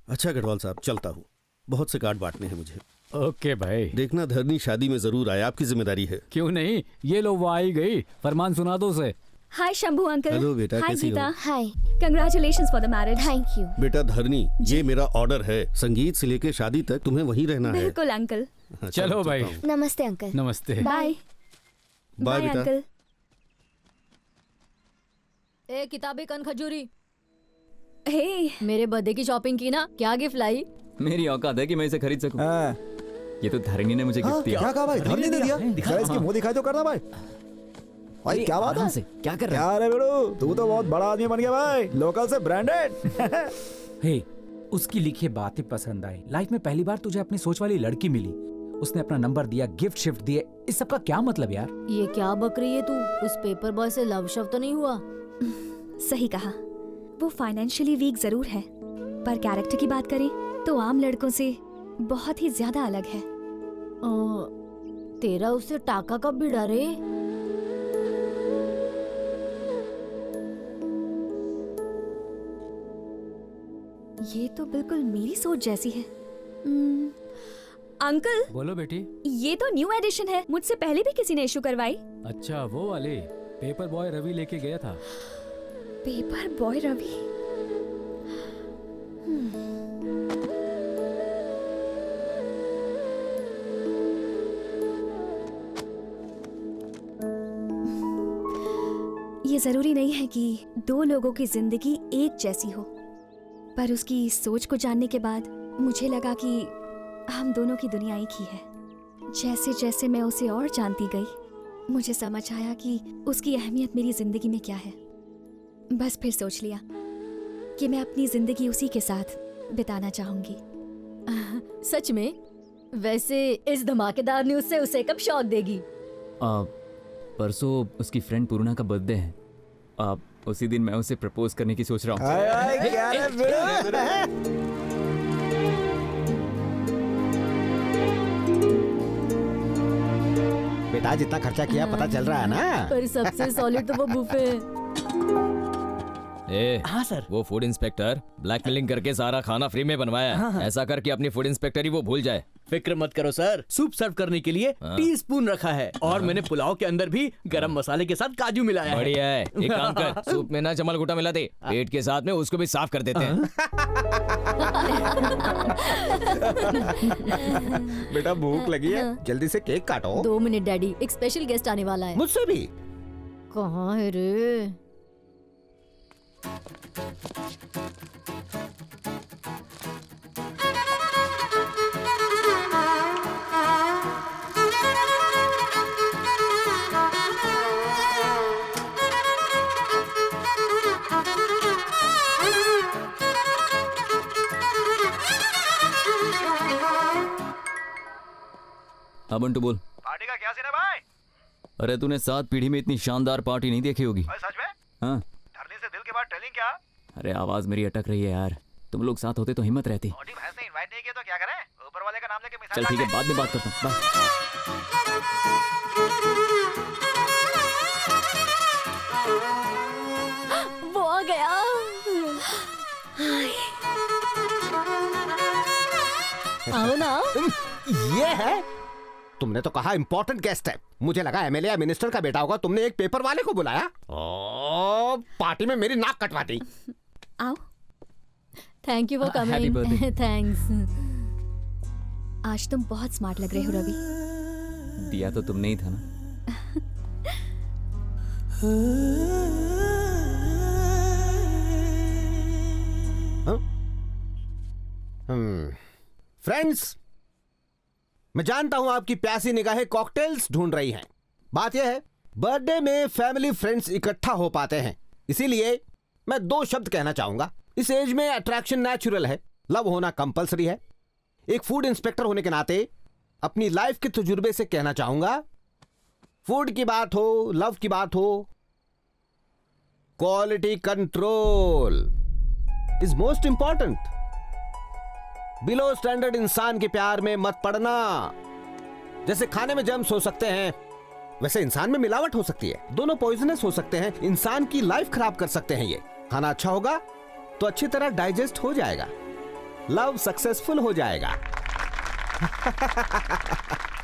अच्छा गढ़वाल साहब, चलता हूँ। बहुत से कार्ड बांटने हैं मुझे। ओके भाई। देखना धरनी शादी में जरूर आए, आपकी जिम्मेदारी है। क्यों नहीं, ये लो वो आई गई। फरमान सुना दो उसे। हाय शंभू अंकल। हेलो बेटा, हाय कैसी हो? Geeta. Hi. Congratulations for the marriage. Thank you. बेटा धरनी, ये मेरा ऑर्डर है। संगीत से लेके शादी तक तुम्हें वहीं रहना है। बिल्कुल अंकल। चलो भाई। नमस्ते अंकल। नमस्ते। बाय। बाय बेटा। अंकल। ए किताबें कन खजूरी। हे, मेरे बर्थडे की शॉपिंग की ना, क्या गिफ्ट लाई? मेरी औकात है कि मैं इसे खरीद सकूं। ये तो धरनी ने मुझे गिफ्ट दिया। क्या कहा भाई? धरनी ने दिया? दिखा इसकी मुंह दिखाई तो करना भाई। भाई क्या बात है? क्या कर रहा है? क्या रे बेड़ू, तू तो बहुत बड़ा आदमी बन गया भाई, लोकल से ब्रांडेड। हे, उसकी लिखी बातें पसंद आई। लाइफ में पहली बार तुझे अपनी सोच वाली लड़की मिली, उसने अपना नंबर दिया, गिफ्ट शिफ्ट दिए। इस सब का क्या मतलब यार? ये क्या बक रही है तू? उस पेपर बॉय से लव शव तो नहीं हुआ? सही कहा। वो फाइनेंशियली वीक जरूर है, पर कैरेक्टर की बात करें तो आम लड़कों से बहुत ही ज्यादा अलग है। तेरा उससे टाका कब भिड़ा रे? ये तो बिल्कुल मेरी सोच जैसी है। अंकल। बोलो बेटी। ये तो न्यू एडिशन है, मुझसे पहले भी किसी ने इशू करवाई। अच्छा, वो वाली पेपर बॉय रवि लेके गया था। Paper boy Ravi? ये जरूरी नहीं है कि दो लोगों की जिंदगी एक जैसी हो, पर उसकी सोच को जानने के बाद मुझे लगा कि हम दोनों की दुनिया एक ही है। जैसे जैसे मैं उसे और जानती गई, मुझे समझ आया कि उसकी अहमियत मेरी जिंदगी में क्या है। बस फिर सोच लिया कि मैं अपनी जिंदगी उसी के साथ बिताना चाहूंगी। सच में? वैसे इस धमाकेदार न्यूज़ से उसे कब शॉक देगी? परसों उसकी फ्रेंड पूर्णा का बर्थडे है। उसी दिन मैं उसे प्रपोज करने की सोच रहा हूँ। बेटा जितना खर्चा किया पता चल रहा है ना। पर सबसे सॉलिड तो वो बुफे है। हाँ सर। वो फूड इंस्पेक्टर ब्लैकमेलिंग करके सारा खाना फ्री में बनवाया है। हाँ। ऐसा कर कि अपनी फूड इंस्पेक्टर ही वो भूल जाए। फिक्र मत करो सर, सूप सर्व करने के लिए टीस्पून रखा है और मैंने पुलाव के अंदर भी गरम मसाले के साथ काजू मिलाया है। बढ़िया है। एक काम कर, सूप में ना जमल घुटा मिला दे, पेट के साथ में उसको भी साफ कर देते हैं। बेटा भूख लगी है, जल्दी से केक काटो। 2 मिनट डैडी, एक स्पेशल गेस्ट आने वाला है। मुझसे भी? कहाँ है रे? हाँ बंटू बोल। पार्टी का क्या सीन है भाई? अरे तूने 7 पीढ़ी में इतनी शानदार पार्टी नहीं देखी होगी। सच में? हाँ। धरनी से दिल के बाद टेलिंग क्या? अरे आवाज मेरी अटक रही है यार, तुम लोग साथ होते तो हिम्मत रहती। छोटी भैंस ने इनवाइट नहीं किया तो क्या करें? ऊपर वाले का नाम लेके मिसाल चल ठीक है, बाद में बात करता हूँ। वो आ गया। आओ ना। ये है? तुमने तो कहा इंपॉर्टेंट गेस्ट है, मुझे लगा एमएलए या मिनिस्टर का बेटा होगा। तुमने एक पेपर वाले को बुलाया? ओ, पार्टी में मेरी नाक कटवा दी। आओ। Thank you for Happy coming. birthday. Thanks. आज तुम बहुत स्मार्ट लग रहे हो रवि। दिया तो तुमने ही था ना। फ्रेंड्स, मैं जानता हूं आपकी प्यासी निगाहें कॉकटेल्स ढूंढ रही हैं। बात यह है, बर्थडे में फैमिली फ्रेंड्स इकट्ठा हो पाते हैं, इसीलिए मैं 2 शब्द कहना चाहूंगा। इस एज में अट्रैक्शन नेचुरल है, लव होना कंपलसरी है। एक फूड इंस्पेक्टर होने के नाते अपनी लाइफ के तजुर्बे से कहना चाहूंगा, फूड की बात हो, लव की बात हो, quality control is most important. Below standard इंसान के प्यार में मत पड़ना। जैसे खाने में जर्म्स हो सकते हैं, वैसे इंसान में मिलावट हो सकती है। दोनों पॉइजनस हो सकते हैं, इंसान की लाइफ खराब कर सकते हैं। ये खाना अच्छा होगा तो अच्छी तरह डाइजेस्ट हो जाएगा, लव सक्सेसफुल हो जाएगा।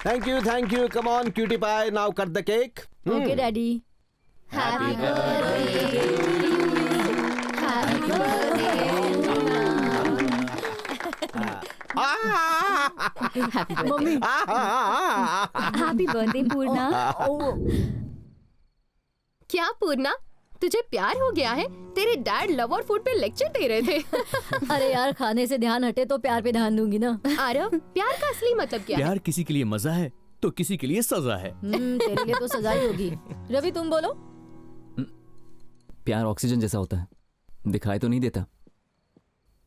Thank you, come on cutie pie, now cut the cake. Okay daddy. Happy birthday. Mummy. Happy birthday Purna. क्या पूर्णा, तुझे प्यार हो गया है? तेरे डैड लव और फूड पे लेक्चर दे रहे थे। अरे यार, खाने से ध्यान हटे तो प्यार पे ध्यान दूंगी ना। आरव, प्यार का असली मतलब क्या है? प्यार किसी के लिए मजा है तो किसी के लिए सजा है। तेरे लिए तो सजा ही होगी। रवि तुम बोलो। प्यार ऑक्सीजन जैसा होता है, दिखाई तो नहीं देता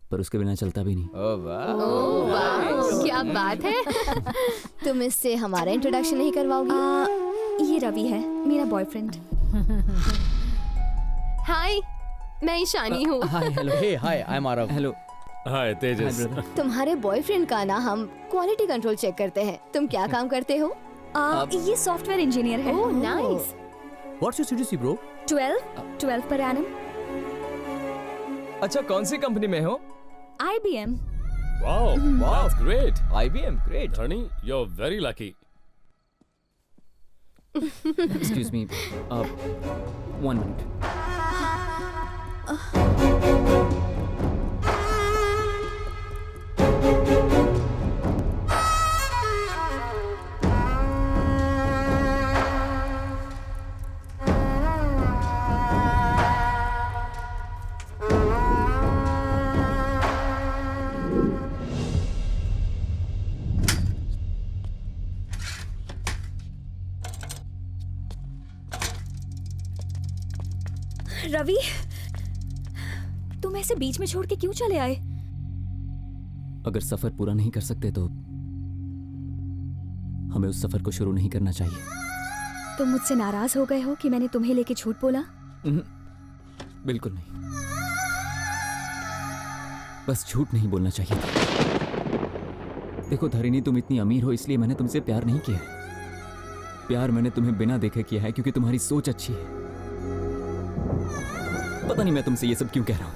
पर उसके बिना चलता भी नहीं। ओह वाह, क्या बात है। तुम इससे हमारा इंट्रोडक्शन नहीं करवाओगी? ये रवि है, मेरा बॉयफ्रेंड। हाय, मैं ईशानी हूँ। Hi, hello. Hey, hi, I am Aarav. Hello. Hi Tejas. तुम्हारे बॉयफ्रेंड का ना हम क्वालिटी कंट्रोल चेक करते हैं। तुम क्या काम करते हो? ये सॉफ्टवेयर इंजीनियर है। Oh nice. What's your CTC bro? 12 per annum. अच्छा, कौन सी कंपनी में हो? IBM। Wow, that's great. IBM, great. Honey, you're very lucky. Excuse me, 1 minute. Ravi, तुम ऐसे बीच में छोड़ के क्यों चले आए? अगर सफर पूरा नहीं कर सकते तो हमें उस सफर को शुरू नहीं करना चाहिए। तुम मुझसे नाराज हो गए हो कि मैंने तुम्हें लेके झूठ बोला? बिल्कुल नहीं, बस झूठ नहीं बोलना चाहिए था। देखो धरिणी, तुम इतनी अमीर हो इसलिए मैंने तुमसे प्यार नहीं किया है। प्यार मैंने तुम्हें बिना देखे किया है क्योंकि तुम्हारी सोच अच्छी है। पता नहीं मैं तुमसे ये सब क्यों कह रहा हूं।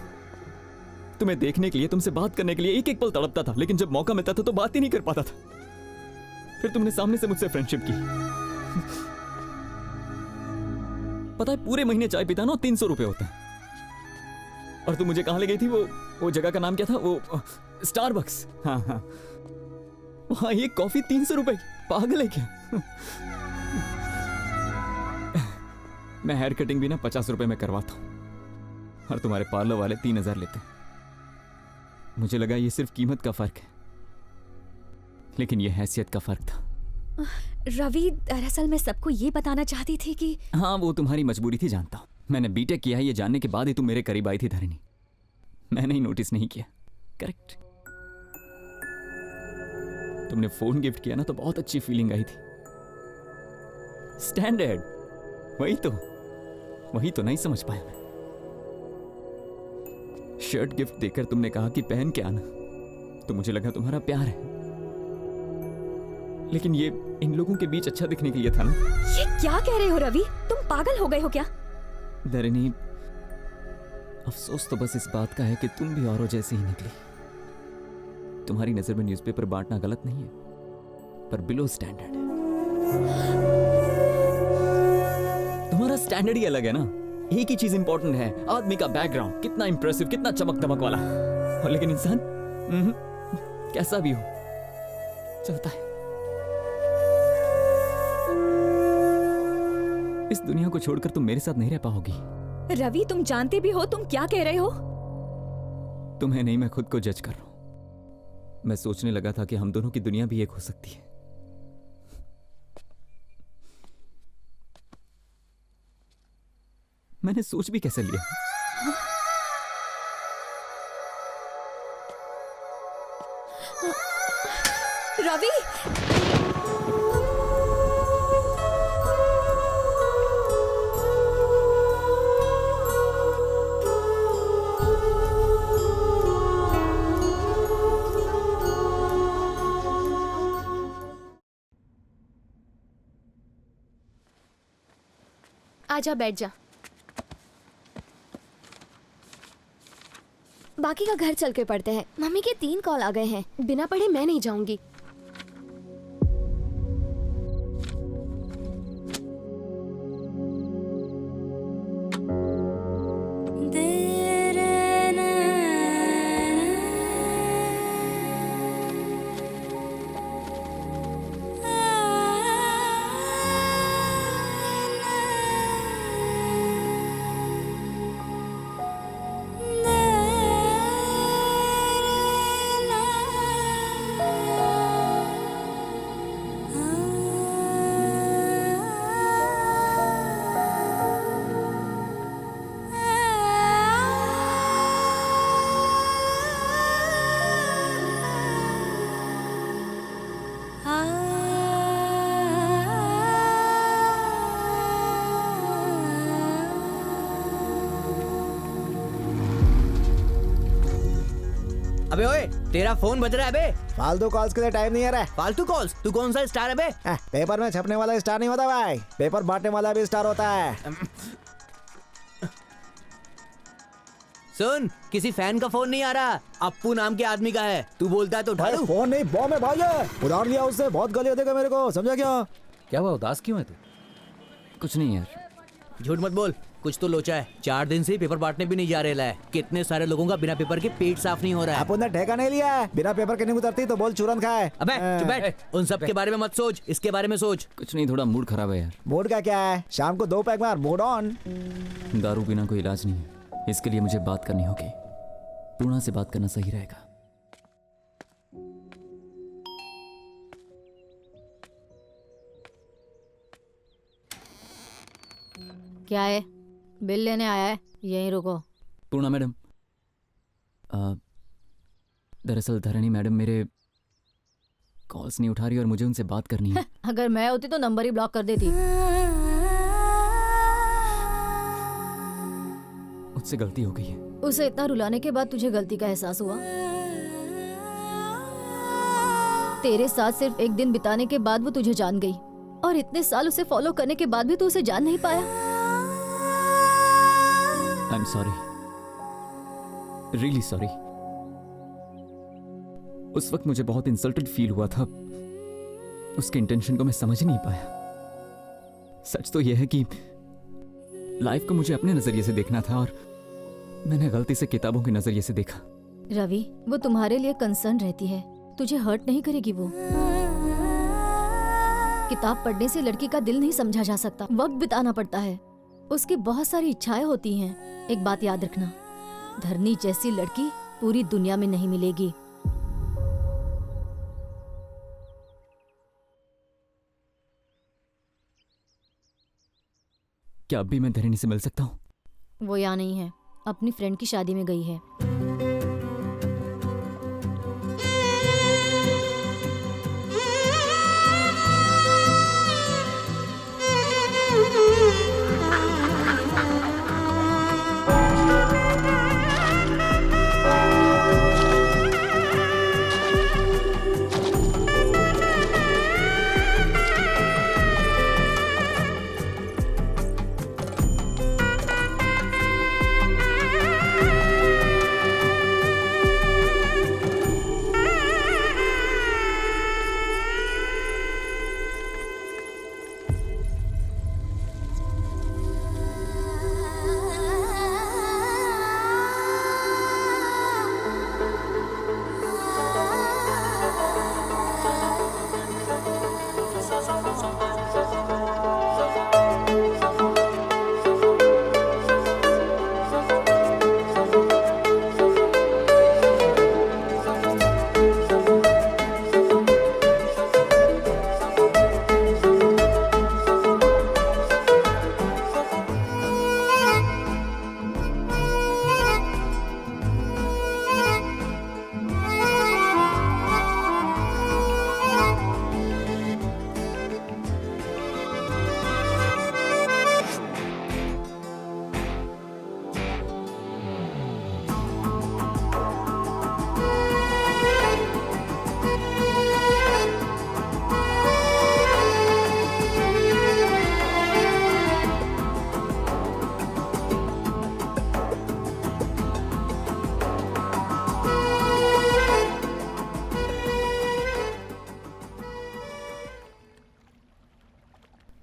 तुम्हें देखने के लिए, तुमसे बात करने के लिए एक एक पल तड़पता था, लेकिन जब मौका मिलता था तो बात ही नहीं कर पाता था। फिर तुमने सामने से मुझसे फ्रेंडशिप की। पता है, पूरे महीने चाय पीता ना 300 रुपए होता है। और तुम मुझे कहां ले गई थी? वो जगह का नाम क्या था? वो स्टारबक्स। हाँ हाँ, वहां एक कॉफी 300 रुपए की। पागल है क्या? मैं हेयर कटिंग भी ना 50 रुपए में करवाता हूं और तुम्हारे पार्लर वाले 3000 लेते हैं। मुझे लगा ये सिर्फ कीमत का फर्क है, लेकिन ये हैसियत का फर्क था। रवि, दरअसल मैं सबको ये बताना चाहती थी कि हाँ, वो तुम्हारी मजबूरी थी, जानता हूं। मैंने बीटेक किया है ये जानने के बाद ही तुम मेरे करीब आई थी धरिणी। मैंने ही नोटिस नहीं किया। करेक्ट। तुमने फोन गिफ्ट किया ना तो बहुत अच्छी फीलिंग आई थी। स्टैंडर्ड, वही तो नहीं समझ पाया मैं। शर्ट गिफ्ट देकर तुमने कहा कि पहन के आना, तो मुझे लगा तुम्हारा प्यार है, लेकिन ये इन लोगों के बीच अच्छा दिखने के लिए था ना। ये क्या कह रहे हो रवि? तुम पागल हो गए हो क्या? धरिणी, अफसोस तो बस इस बात का है कि तुम भी औरों जैसी ही निकली। तुम्हारी नजर में न्यूज़पेपर बांटना गलत नहीं है, पर बिलो स्टैंडर्ड है। तुम्हारा स्टैंडर्ड ही अलग है ना। एक ही चीज इंपॉर्टेंट है, आदमी का बैकग्राउंड कितना इंप्रेसिव, कितना चमक दमक वाला, और लेकिन इंसान कैसा भी हो चलता है। इस दुनिया को छोड़कर तुम मेरे साथ नहीं रह पाओगी। रवि, तुम जानते भी हो तुम क्या कह रहे हो? तुम्हें नहीं, मैं खुद को जज कर रहा हूं। मैं सोचने लगा था कि हम दोनों की दुनिया भी एक हो सकती है। मैंने सोच भी कैसे लिया? रवि, आजा, बैठ जा। बाकी का घर चल के पढ़ते हैं। मम्मी के 3 कॉल आ गए हैं। बिना पढ़े मैं नहीं जाऊंगी। अबे ओए, तेरा फोन बज रहा है बे। फालतू कॉल्स के लिए टाइम नहीं है रे। फालतू कॉल्स? तू कौन सा स्टार है बे? पेपर में छपने वाला स्टार नहीं होता भाई, पेपर बांटने वाला भी स्टार होता है। सुन, किसी फैन का फोन नहीं आ रहा, अप्पू नाम के आदमी का है। तू बोलता है तो उठा लूं? फोन नहीं, बॉम्ब है भाई। उधार लिया उससे, बहुत गालियां देगा मेरे को, समझा क्या? क्या हुआ, उदास क्यों है तू? कुछ नहीं यार। झूठ मत बोल, कुछ तो लोचा है। 4 दिन से पेपर बांटने भी नहीं जा रहे है। कितने सारे लोगों का बिना पेपर के पेट साफ नहीं हो रहा है। अपन ने ठेका नहीं लिया है, बिना पेपर के नहीं उतरती तो बोल चूरन खाए। अबे चुप बैठ, उन सब के बारे में मत सोच, इसके बारे में सोच। कुछ नहीं, थोड़ा मूड खराब है यार। मूड का क्या है, शाम को 2 पैक मार, मूड ऑन। दारू पीना कोई इलाज नहीं है, इसके लिए मुझे बात करनी होगी। पूर्णा से बात करना सही रहेगा। क्या है? बिल लेने आया है? यहीं रुको। पूर्णा मैडम, दरअसल धरणी मैडम मेरे कॉल्स नहीं उठा रही और मुझे उनसे बात करनी है। अगर मैं होती तो नंबर ही ब्लॉक कर देती। मुझसे गलती हो गई है। उसे इतना रुलाने के बाद तुझे गलती का एहसास हुआ? तेरे साथ सिर्फ एक दिन बिताने के बाद वो तुझे जान गई, और इतने साल उसे फॉलो करने के बाद भी तू उसे जान नहीं पाया। I'm sorry, really sorry। उस वक्त मुझे बहुत इंसल्टेड फील हुआ था, उसके इंटेंशन को मैं समझ नहीं पाया। सच तो यह है कि लाइफ को मुझे अपने नजरिए से देखना था और मैंने गलती से किताबों के नजरिए से देखा। रवि, वो तुम्हारे लिए कंसर्न रहती है, तुझे हर्ट नहीं करेगी। वो किताब पढ़ने से लड़की का दिल नहीं समझा जा सकता, वक्त बिताना पड़ता है। उसकी बहुत सारी इच्छाएं होती हैं। एक बात याद रखना, धरनी जैसी लड़की पूरी दुनिया में नहीं मिलेगी। क्या अब भी मैं धरणी से मिल सकता हूँ? वो यहाँ नहीं है, अपनी फ्रेंड की शादी में गई है।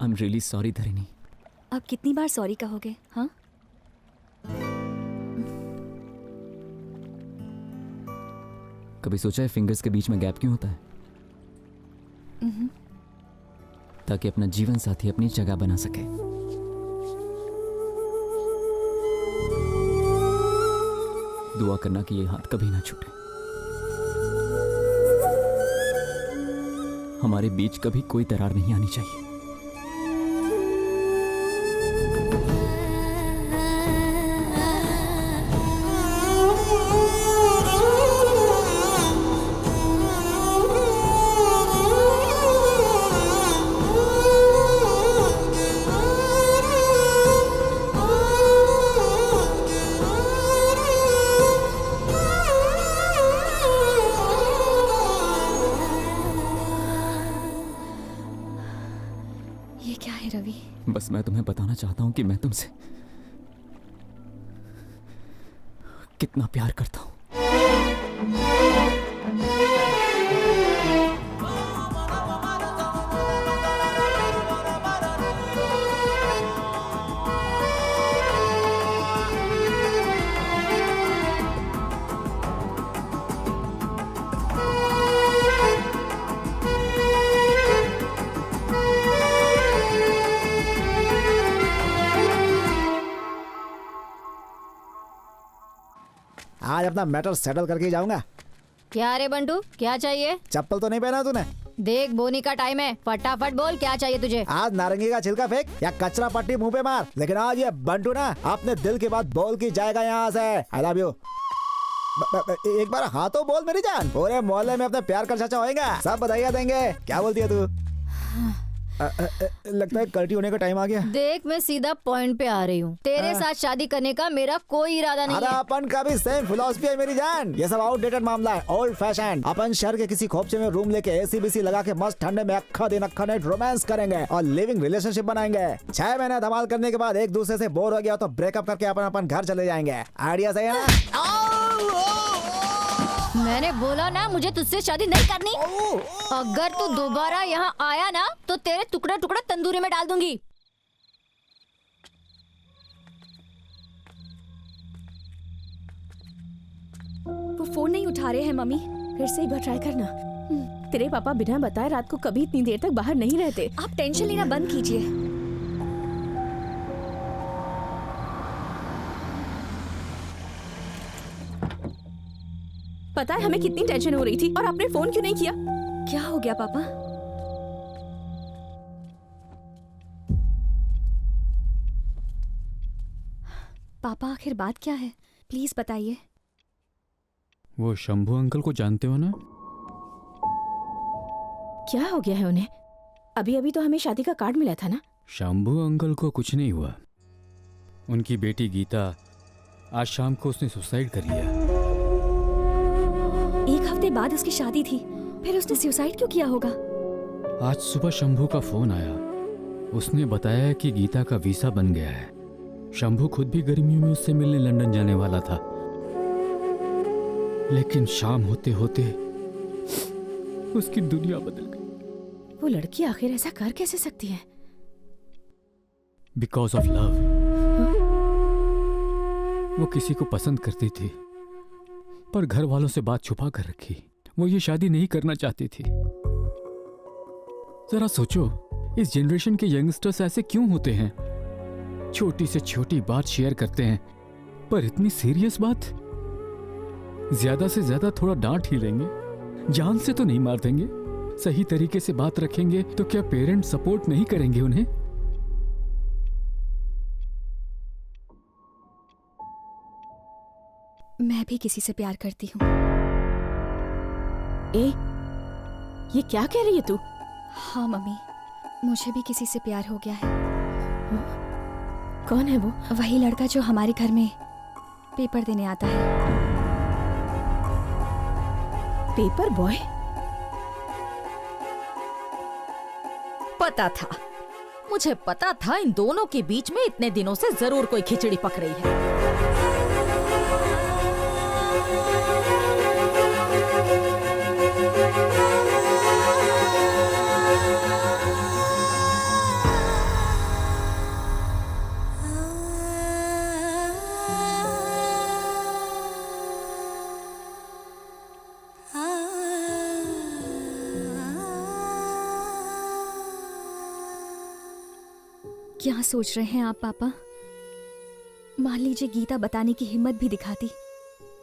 I am really sorry Dharini. अब कितनी बार सॉरी कहोगे? हाँ, कभी सोचा है फिंगर्स के बीच में गैप क्यों होता है? ताकि अपना जीवन साथी अपनी जगह बना सके। दुआ करना कि ये हाथ कभी ना छूटे, हमारे बीच कभी कोई दरार नहीं आनी चाहिए। ये क्या है रवि? बस मैं तुम्हें बताना चाहता हूं कि मैं तुमसे कितना प्यार करता हूं। आज अपना मैटर सेटल करके ही जाऊंगा। क्या रे बंटू, क्या चाहिए? चप्पल तो नहीं पहना तूने? देख बोनी का टाइम है, फटाफट बोल क्या चाहिए तुझे। आज नारंगी का छिलका फेंक या कचरा पट्टी मुंह पे मार, लेकिन आज ये बंटू ना अपने दिल की बात बोल के जाएगा यहाँ से। I love you. एक बार हाँ तो बोल मेरी जान। पूरे मोहल्ले में अपने प्यार का चर्चा होएगा, सब बधाइयाँ देंगे। क्या बोलती है तू? लगता है कल्टी होने का टाइम आ गया। देख मैं सीधा पॉइंट पे आ रही हूँ। तेरे साथ शादी करने का मेरा कोई इरादा नहीं अरे है। अपन का भी सेम फिलॉसफी है मेरी जान। ये सब आउटडेटेड मामला है, ओल्ड फैशन। अपन शहर के किसी खोपचे में रूम लेके एसी बीसी लगा के मस्त ठंडे में अक्खा दिन अक्खा नाइट रोमांस करेंगे और लिविंग रिलेशनशिप बनाएंगे। 6 महीने धमाल करने के बाद एक दूसरे से बोर हो गया तो ब्रेकअप करके अपन अपन घर चले जाएंगे। आइडिया सही है ना? मैंने बोला ना मुझे तुझसे शादी नहीं करनी। अगर तू दोबारा यहाँ आया ना तो तेरे टुकड़े टुकड़े तंदूरी में डाल दूंगी। वो फोन नहीं उठा रहे हैं मम्मी। फिर से एक बार ट्राई करना। तेरे पापा बिना बताए रात को कभी इतनी देर तक बाहर नहीं रहते। आप टेंशन लेना बंद कीजिए। पता है हमें कितनी टेंशन हो रही थी और आपने फोन क्यों नहीं किया? क्या हो गया पापा? पापा आखिर बात क्या है, प्लीज बताइए। वो शंभू अंकल को जानते हो ना? क्या हो गया है उन्हें? अभी अभी तो हमें शादी का कार्ड मिला था ना। शंभू अंकल को कुछ नहीं हुआ। उनकी बेटी गीता आज शाम को उसने सुसाइड कर लिया। 1 हफ्ते बाद उसकी शादी थी, फिर उसने सुसाइड क्यों किया होगा? आज सुबह शंभू का फोन आया। उसने बताया कि गीता का वीसा बन गया है। शंभू खुद भी गर्मियों में उससे मिलने लंदन जाने वाला था, लेकिन शाम होते होते उसकी दुनिया बदल गई। वो लड़की आखिर ऐसा कर कैसे सकती है? Because of love. वो किसी को पसंद करती थी पर घर वालों से बात छुपा कर रखी। वो ये शादी नहीं करना चाहती थी। जरा सोचो, इस जनरेशन के यंगस्टर्स ऐसे क्यों होते हैं? छोटी से छोटी बात शेयर करते हैं, पर इतनी सीरियस बात? ज्यादा से ज्यादा थोड़ा डांट ही लेंगे, जान से तो नहीं मार देंगे। सही तरीके से बात रखेंगे तो क्या पेरेंट्स सपोर्ट नहीं करेंगे उन्हें? मैं भी किसी से प्यार करती हूँ। ये क्या कह रही है तू? हाँ मम्मी, मुझे भी किसी से प्यार हो गया है। कौन है वो? वही लड़का जो हमारे घर में पेपर देने आता है। Paper boy? पता था, मुझे पता था इन दोनों के बीच में इतने दिनों से जरूर कोई खिचड़ी पक रही है। क्या सोच रहे हैं आप पापा? मान लीजिए गीता बताने की हिम्मत भी दिखाती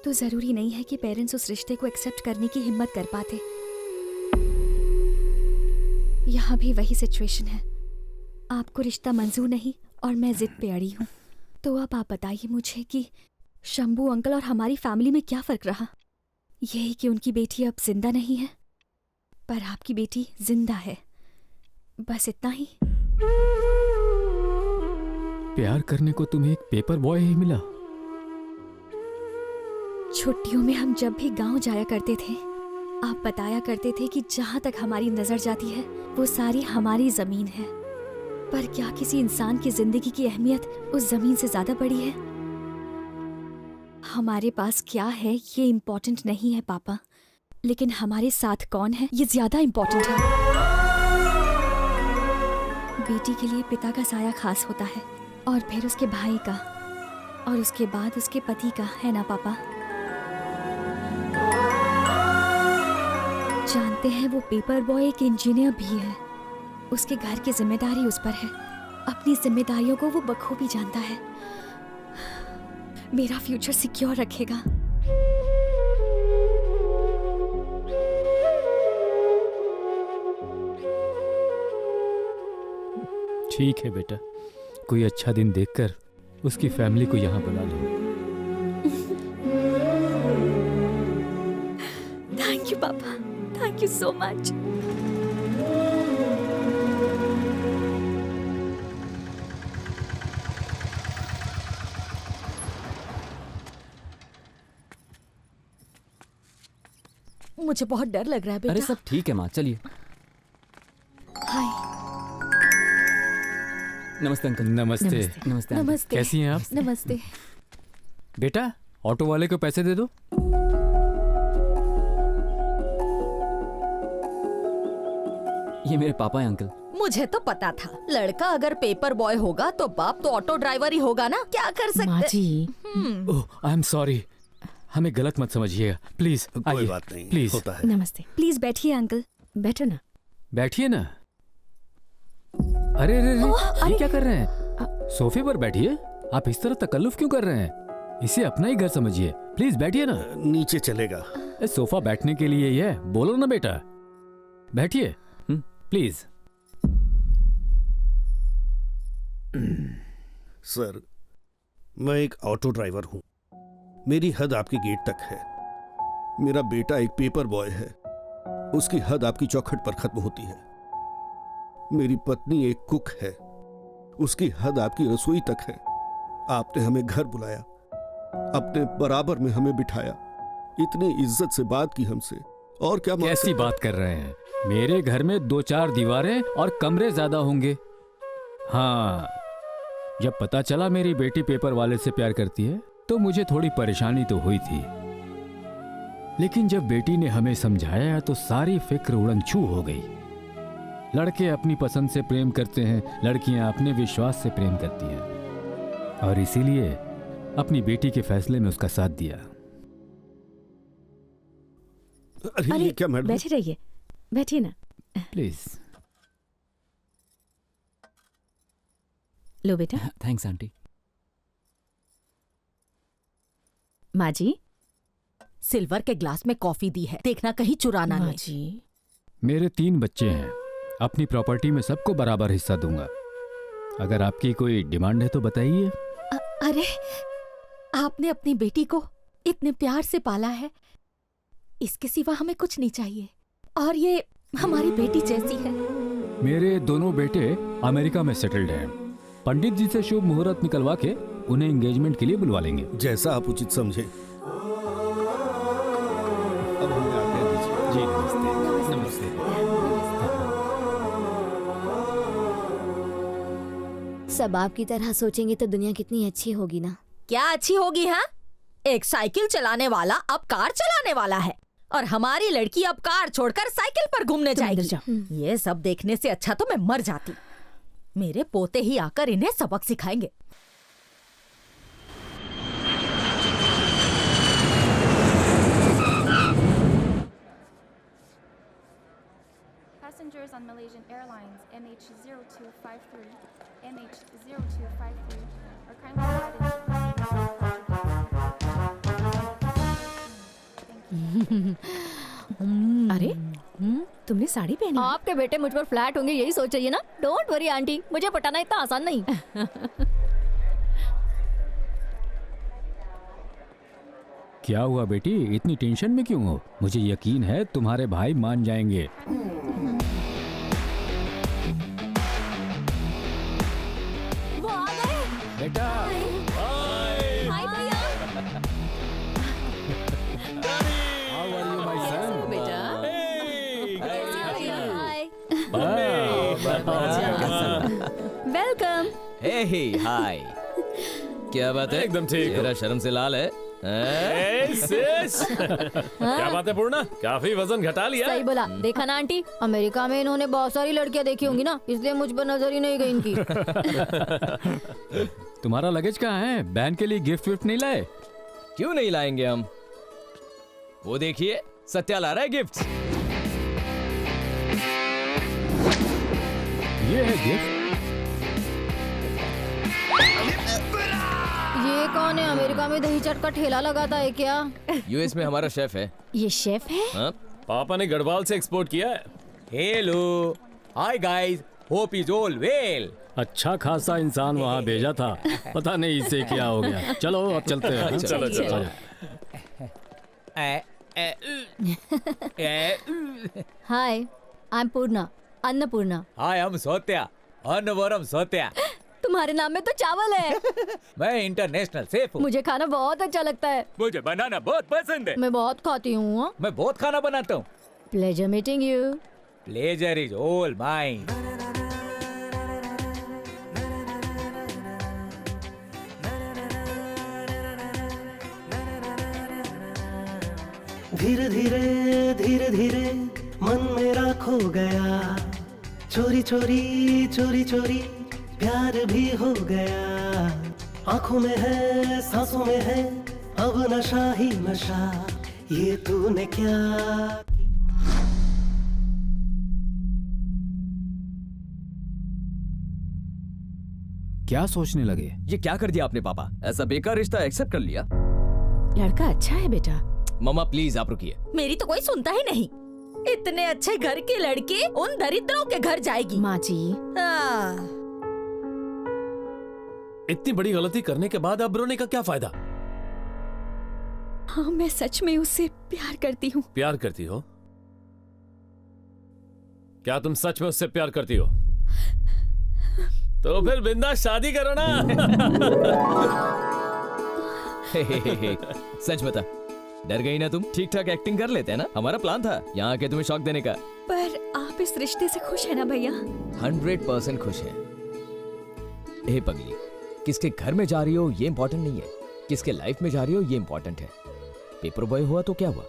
तो जरूरी नहीं है कि पेरेंट्स उस रिश्ते को एक्सेप्ट करने की हिम्मत कर पाते। यहाँ भी वही सिचुएशन है। आपको रिश्ता मंजूर नहीं और मैं जिद पे अड़ी हूँ। तो अब आप बताइए मुझे कि शंभू अंकल और हमारी फैमिली में क्या फर्क रहा? यही कि उनकी बेटी अब जिंदा नहीं है, पर आपकी बेटी जिंदा है, बस इतना ही। प्यार करने को तुम्हें एक पेपर बॉय ही मिला? छुट्टियों में हम जब भी गांव जाया करते थे, आप बताया करते थे कि जहां तक हमारी नजर जाती है वो सारी हमारी जमीन है। पर क्या किसी इंसान की जिंदगी की अहमियत उस जमीन से ज्यादा बड़ी है? हमारे पास क्या है ये इम्पोर्टेंट नहीं है पापा, लेकिन हमारे साथ कौन है ये ज्यादा इम्पोर्टेंट है। बेटी के लिए पिता का साया खास होता है, और फिर उसके भाई का, और उसके बाद उसके पति का, है ना पापा? जानते हैं वो पेपर बॉय एक इंजीनियर भी है। उसके घर की जिम्मेदारी उस पर है। अपनी जिम्मेदारियों को वो बखूबी जानता है। मेरा फ्यूचर सिक्योर रखेगा। ठीक है बेटा, कोई अच्छा दिन देखकर उसकी फैमिली को यहाँ बुला लो। थैंक यू पापा, थैंक यू सो मच। मुझे बहुत डर लग रहा है बेटा। अरे सब ठीक है माँ, चलिए। हाय। नमस्ते अंकल। नमस्ते। नमस्ते। नमस्ते। कैसी हैं आप? नमस्ते। बेटा ऑटो वाले को पैसे दे दो। ये मेरे पापा हैं अंकल। मुझे तो पता था लड़का अगर पेपर बॉय होगा तो बाप तो ऑटो ड्राइवर ही होगा ना। क्या कर सकते। माँ जी। ओह आई एम सॉरी, हमें गलत मत समझिए प्लीज। कोई बात नहीं, प्लीज होता है। नमस्ते। प्लीज बैठिए अंकल। बैठो ना। बैठिए ना। अरे अरे ये क्या कर रहे हैं? सोफे पर बैठिए। आप इस तरह तकल्लुफ क्यों कर रहे हैं? इसे अपना ही घर समझिए। प्लीज बैठिए ना। नीचे चलेगा। सोफा बैठने के लिए ही है, बोलो ना बेटा। बैठिए प्लीज। सर, मैं एक ऑटो ड्राइवर हूं। मेरी हद आपके गेट तक है। मेरा बेटा एक पेपर बॉय है, उसकी हद आपकी चौखट पर खत्म होती है। मेरी पत्नी एक कुक है, उसकी हद आपकी रसोई तक है। आपने हमें घर बुलाया, अपने बराबर में हमें बिठाया, इतनी इज्जत से बात की हमसे, और क्या कैसी बात कर रहे हैं? मेरे घर में 2-4 दीवारें और कमरे ज्यादा होंगे। हाँ, जब पता चला मेरी बेटी पेपर वाले से प्यार करती है तो मुझे थोड़ी परेशानी तो हुई थी, लेकिन जब बेटी ने हमें समझाया तो सारी फिक्र उड़नछू हो गई। लड़के अपनी पसंद से प्रेम करते हैं, लड़कियां अपने विश्वास से प्रेम करती हैं, और इसीलिए अपनी बेटी के फैसले में उसका साथ दिया। अरे क्या मैडम? बैठे रहिए, बैठिए ना प्लीज। लो बेटा। Thanks aunty. माँ जी, सिल्वर के ग्लास में कॉफी दी है, देखना कहीं चुराना नहीं। जी। मेरे 3 बच्चे हैं, अपनी प्रॉपर्टी में सबको बराबर हिस्सा दूंगा। अगर आपकी कोई डिमांड है तो बताइए। अरे, आपने अपनी बेटी को इतने प्यार से पाला है, इसके सिवा हमें कुछ नहीं चाहिए, और ये हमारी बेटी जैसी है। मेरे दोनों बेटे अमेरिका में सेटल्ड हैं। पंडित जी से शुभ मुहूर्त निकलवा के उन्हें एंगेजमेंट के लिए बुलवा लेंगे। जैसा आप उचित समझे। अब हमें आज्ञा दीजिए। जी नमस्ते। नमस्ते। सब आपकी तरह सोचेंगे तो दुनिया कितनी अच्छी होगी ना। क्या अच्छी होगी? हाँ, एक साइकिल चलाने वाला अब कार चलाने वाला है, और हमारी लड़की अब कार छोड़कर साइकिल पर घूमने जाएगी। ये सब देखने से अच्छा तो मैं मर जाती। मेरे पोते ही आकर इन्हें सबक सिखाएंगे। Passengers on Malaysian Airlines MH0253, MH0253 are kindly अरे तुमने साड़ी पहनी है? आपके बेटे मुझ पर फ्लैट होंगे यही सोच रही है ना? डोंट वरी आंटी, मुझे पटाना इतना आसान नहीं। क्या हुआ बेटी, इतनी टेंशन में क्यों हो? मुझे यकीन है तुम्हारे भाई मान जाएंगे। वो आ गए। बेटा हाय भैया। How are you, my son? बेटा वेलकम। हे हाय। क्या बात है? एकदम ठीक। तेरा शर्म से लाल है। क्या बात है पूर्णा, काफी वजन घटा लिया। सही बोला। देखा ना आंटी, अमेरिका में इन्होंने बहुत सारी लड़कियां देखी होंगी ना, इसलिए मुझ पर नजर ही नहीं गई इनकी। तुम्हारा लगेज कहाँ है? बहन के लिए गिफ्ट विफ्ट नहीं लाए? क्यों नहीं लाएंगे हम? वो देखिए, सत्या ला रहा है गिफ्ट। ये है गिफ्ट। ये कौन है? अमेरिका में दही चाट का ठेला लगाता है क्या? यूएस में हमारा शेफ है। ये शेफ है? हाँ? पापा ने गढ़वाल से एक्सपोर्ट किया है। Hello, hi guys, hope is all well. अच्छा खासा इंसान वहाँ भेजा था, पता नहीं इसे क्या हो गया। चलो अब चलते हैं। चलो चलो। हाय, आई एम पूर्णा, अन्नपूर्णा। हाय, हम सोत्या, अन्नवरम सोत्या। तुम्हारे नाम में तो चावल है। मैं इंटरनेशनल शेफ हूँ। मुझे खाना बहुत अच्छा लगता है। मुझे बनाना बहुत पसंद है। मैं बहुत खाती हूँ। मैं बहुत खाना बनाता हूँ। Pleasure meeting you. Pleasure is all mine. धीरे धीरे धीरे धीरे मन मेरा खो गया, चोरी चोरी चोरी चोरी प्यार भी हो गया। आंखों में है, सांसों में है, अब नशा ही नशा। ये तूने क्या? क्या सोचने लगे? ये क्या कर दिया आपने पापा? ऐसा बेकार रिश्ता एक्सेप्ट कर लिया? लड़का अच्छा है बेटा। मम्मा प्लीज आप रुकिए। मेरी तो कोई सुनता ही नहीं। इतने अच्छे घर की लड़की उन दरिद्रों के घर जाएगी। माँ जी, इतनी बड़ी गलती करने के बाद अब रोने का क्या फायदा? हाँ, मैं सच में उससे प्यार करती हूँ। प्यार करती हो? क्या तुम सच में उससे प्यार करती हो? तो फिर बिंदास शादी करो ना। सच बता, डर गई ना तुम? ठीक ठाक एक्टिंग कर लेते हैं ना? हमारा प्लान था यहाँ आके तुम्हें शॉक देने का। पर आप इस रिश्ते से खुश है ना भैया? 100% खुश है। ए पगली, किसके घर में जा रही हो ये इम्पोर्टेंट नहीं है, किसके लाइफ में जा रही हो ये इम्पोर्टेंट है। पेपर बॉय हुआ तो क्या हुआ,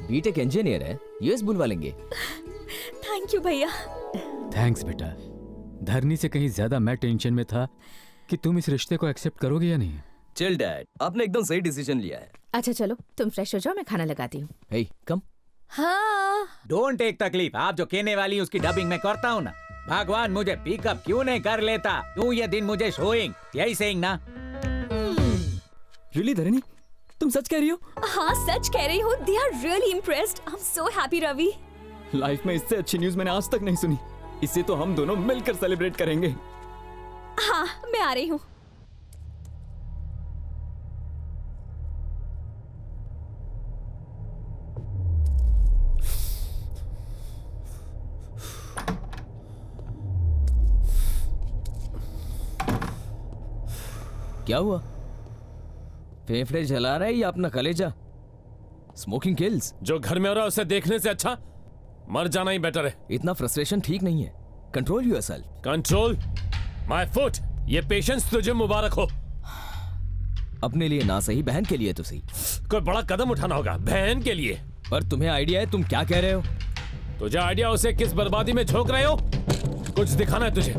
बीटेक इंजीनियर है, यूएस बुलवा लेंगे। थैंक यू भैया। थैंक्स बेटा। धरनी से कहीं ज्यादा मैं टेंशन में था कि तुम इस रिश्ते को एक्सेप्ट करोगे या नहीं। चिल डैड, आपने एकदम सही डिसीजन लिया है। अच्छा चलो तुम फ्रेश हो जाओ, मैं खाना लगाती हूँ। हे कम। हाँ, डोंट टेक तकलीफ, आप जो कहने वाली उसकी डबिंग में करता हूँ ना। भगवान मुझे पिकअप क्यों नहीं कर लेता? तू ये दिन मुझे शोइंग, यही सेइंग ना? रियली धरनी, तुम सच कह रही हो? हाँ सच कह रही हूँ। They are really impressed. I'm so happy Ravi. Life में इससे अच्छी न्यूज़ मैंने आज तक नहीं सुनी। इसे तो हम दोनों मिलकर सेलिब्रेट करेंगे। हाँ, मैं आ रही हूँ। क्या हुआ? फेफड़े जला रहा है या अपना कलेजा? Smoking kills. जो घर में हो रहा है उसे देखने से अच्छा मर जाना ही बेटर है। इतना फ्रस्ट्रेशन ठीक नहीं है। Control yourself. Control my foot. ये पेशेंस तुझे मुबारक हो। अपने लिए ना सही, बहन के लिए तो सही। कोई बड़ा कदम उठाना होगा बहन के लिए। पर तुम्हें आइडिया है? तुम क्या कह रहे हो? तुझे आइडिया? उसे किस बर्बादी में झोंक रहे हो? कुछ दिखाना है तुझे।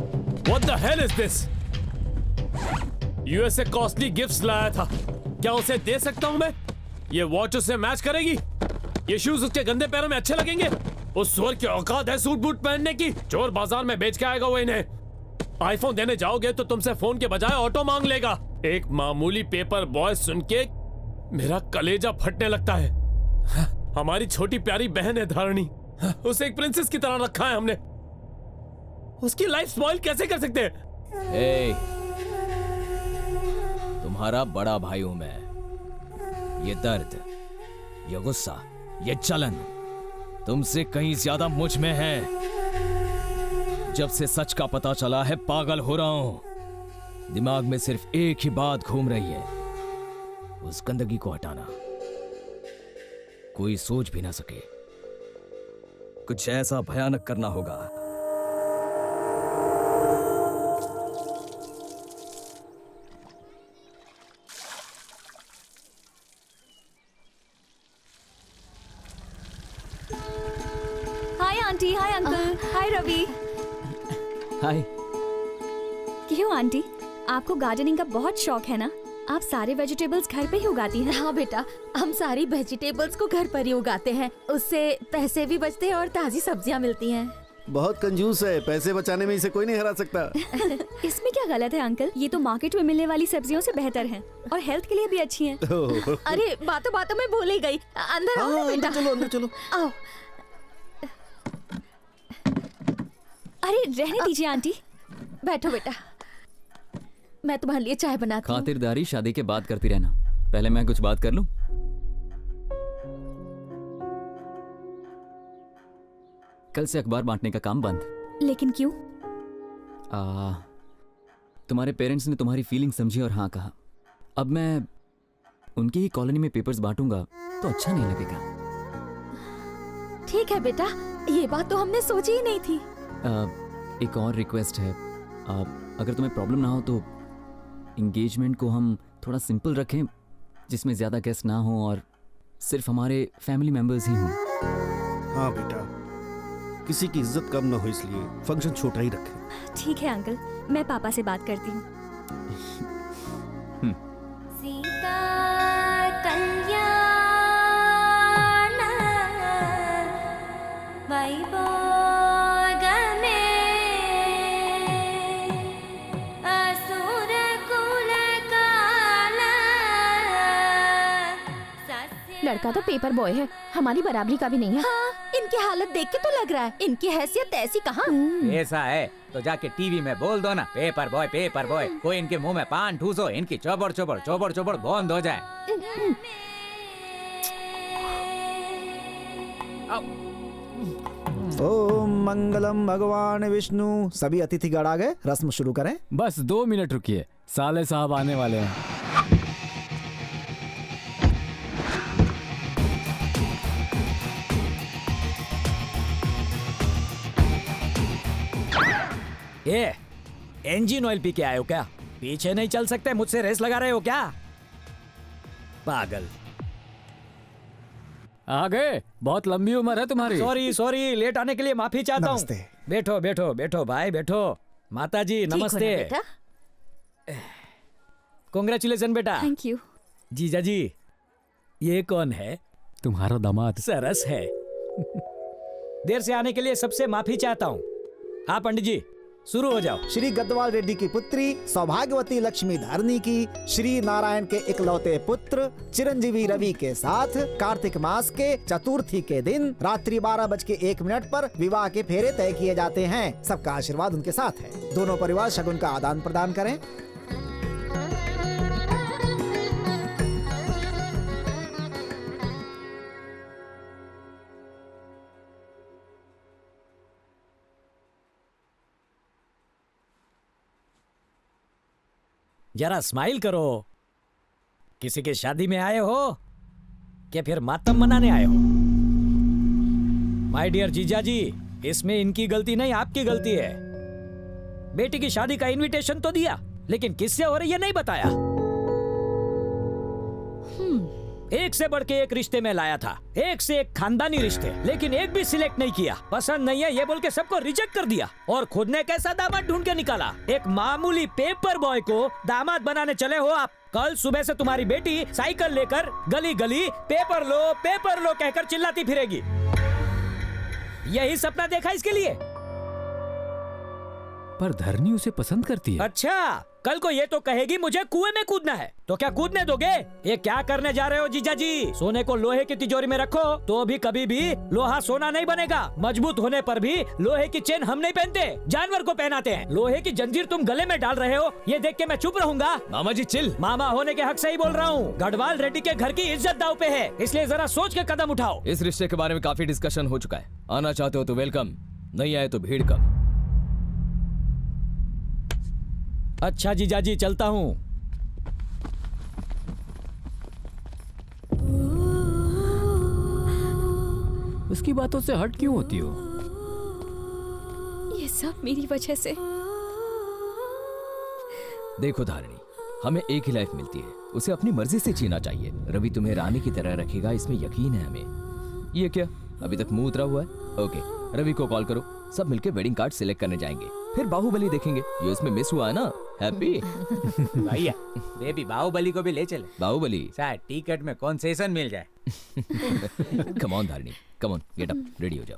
What the hell is this? US से कॉस्टली गिफ्ट्स लाया था, क्या उसे दे सकता हूं मैं? ये वॉच उससे मैच करेगी? ये शूज उसके गंदे पैरों में अच्छे लगेंगे? उस सुअर की औकात है सूट बूट पहनने की? चोर बाजार में बेच के आएगा वो इन्हें। आईफोन देने जाओगे तो तुमसे फोन के बजाय ऑटो मांग लेगा। एक मामूली पेपर बॉय सुन के मेरा कलेजा फटने लगता है। हमारी छोटी प्यारी बहन है धारणी, उसे एक प्रिंसेस की तरह रखा है हमने। उसकी लाइफ स्पॉइल कैसे कर सकते हैं? तुम्हारा बड़ा भाई हूं मैं। ये दर्द, ये गुस्सा, ये जलन तुमसे कहीं ज्यादा मुझ में है। जब से सच का पता चला है पागल हो रहा हूं। दिमाग में सिर्फ एक ही बात घूम रही है, उस गंदगी को हटाना। कोई सोच भी ना सके। कुछ ऐसा भयानक करना होगा। हाय आंटी, हाय अंकल, हाय रवि। हाय। क्यों आंटी, आपको गार्डनिंग का बहुत शौक है ना? आप सारे वेजिटेबल्स घर पे ही उगाती हैं? हाँ बेटा, हम सारी वेजिटेबल्स को घर पर ही उगाते हैं। उससे पैसे भी बचते हैं और ताजी सब्जियाँ मिलती हैं। बहुत कंजूस है, पैसे बचाने में इसे कोई नहीं हरा सकता। इसमें क्या गलत है अंकल? ये तो मार्केट में मिलने वाली सब्जियों से बेहतर हैं और हेल्थ के लिए भी अच्छी हैं। अरे बातों बातों में भूल ही गई। अंदर आओ ना बेटा। चलो अंदर चलो। आओ। अरे रहने दीजिए आंटी। बैठो बेटा, मैं तुम्हारे लिए चाय बनाती हूँ। खातिरदारी शादी के बाद करती रहना, पहले मैं कुछ बात कर लूं। कल से अखबार बांटने का काम बंद। लेकिन क्यों? तुम्हारे पेरेंट्स ने तुम्हारी फीलिंग समझी और हाँ कहा। अब मैं उनकी ही कॉलोनी में पेपर्स बांटूंगा तो अच्छा नहीं लगेगा। ठीक है बेटा, ये बात तो हमने सोची ही नहीं थी। एक और रिक्वेस्ट है, अगर तुम्हें प्रॉब्लम ना हो तो इंगेजमेंट को हम थोड़ा सिंपल रखें, जिसमें ज़्यादा गेस्ट ना हो और सिर्फ हमारे फैमिली मेंबर्स ही हों। हाँ बेटा, किसी की इज्जत कम ना हो इसलिए फंक्शन छोटा ही रखें। ठीक है अंकल, मैं पापा से बात करती हूँ। सीता कल्याण वैभोगमे असुर कुल काला। लड़का तो पेपर बॉय है, हमारी बराबरी का भी नहीं है। हाँ, इनकी हालत देख के तो लग रहा है इनकी हैसियत ऐसी कहाँ। ऐसा है तो जाके टीवी में बोल दो ना, पेपर बॉय पेपर बॉय। कोई इनके मुंह में पान ठूसो, इनकी चौबड़ चौबड़ चौबड़ चौबड़ बंद हो जाए। ओम मंगलम भगवान विष्णु। सभी अतिथिगण आ गए, रस्म शुरू करें। बस 2 मिनट रुकिए, साले साहब आने वाले हैं। ये इंजन ऑयल पी के आए हो क्या? पीछे नहीं चल सकते, मुझसे रेस लगा रहे हो क्या? पागल। आ गए, बहुत लंबी उम्र है तुम्हारी। सॉरी सॉरी, लेट आने के लिए माफी चाहता हूँ। बैठो बैठो बैठो भाई बैठो। माता जी नमस्ते। कांग्रेचुलेशन बेटा। Thank you. जीजा जी, ये कौन है? तुम्हारा दामाद। सरस है। देर से आने के लिए सबसे माफी चाहता हूँ। हाँ पंडित जी, शुरू हो जाओ। श्री गद्वाल रेड्डी की पुत्री सौभाग्यवती लक्ष्मी धारणी की श्री नारायण के इकलौते पुत्र चिरंजीवी रवि के साथ कार्तिक मास के चतुर्थी के दिन रात्रि 12:01 पर विवाह के फेरे तय किए जाते हैं। सबका आशीर्वाद उनके साथ है। दोनों परिवार शगुन का आदान प्रदान करें। जरा स्माइल करो। किसी की शादी में आए हो क्या फिर मातम मनाने आए हो? माय डियर जीजा जी, इसमें इनकी गलती नहीं, आपकी गलती है। बेटी की शादी का इनविटेशन तो दिया, लेकिन किससे हो रही है नहीं बताया। एक से बढ़ के एक रिश्ते में लाया था, एक से एक खानदानी रिश्ते, लेकिन एक भी सिलेक्ट नहीं किया। पसंद नहीं है ये बोल के सबको रिजेक्ट कर दिया और खुद ने कैसा दामाद ढूंढ के निकाला। एक मामूली पेपर बॉय को दामाद बनाने चले हो आप। कल सुबह से तुम्हारी बेटी साइकिल लेकर गली गली पेपर लो कहकर चिल्लाती फिरेगी। यही सपना देखा इसके लिए। पर धरनी उसे पसंद करती है। अच्छा, कल को ये तो कहेगी मुझे कुएं में कूदना है, तो क्या कूदने दोगे? ये क्या करने जा रहे हो जीजा जी? सोने को लोहे की तिजोरी में रखो तो भी कभी भी लोहा सोना नहीं बनेगा। मजबूत होने पर भी लोहे की चेन हम नहीं पहनते, जानवर को पहनाते हैं। लोहे की जंजीर तुम गले में डाल रहे हो, ये देख के मैं चुप रहूंगा? मामा जी चिल। मामा होने के हक से ही बोल रहा हूँ। गढ़वाल रेड्डी के घर की इज्जत दाव पे है, इसलिए जरा सोच के कदम उठाओ। इस रिश्ते के बारे में काफी डिस्कशन हो चुका है। आना चाहते हो तो वेलकम, नहीं आए तो भीड़ कम। अच्छा जीजा जी, चलता हूँ। उसकी बातों से हट क्यों होती हो? ये सब मेरी वजह से। देखो धारणी, हमें एक ही लाइफ मिलती है, उसे अपनी मर्जी से जीना चाहिए। रवि तुम्हें रानी की तरह रखेगा, इसमें यकीन है हमें। ये क्या अभी तक मुंह उतरा हुआ है? ओके, रवि को कॉल करो, सब मिलके वेडिंग कार्ड सिलेक्ट करने जाएंगे, फिर बाहुबली देखेंगे। ये इसमें मिस हुआ है ना। हैप्पी भैया, बेबी बाहुबली को भी ले चले। बाहुबली शायद टिकट में कंसेशन मिल जाए। Come on Dharni, come on, get up, ready हो जाओ।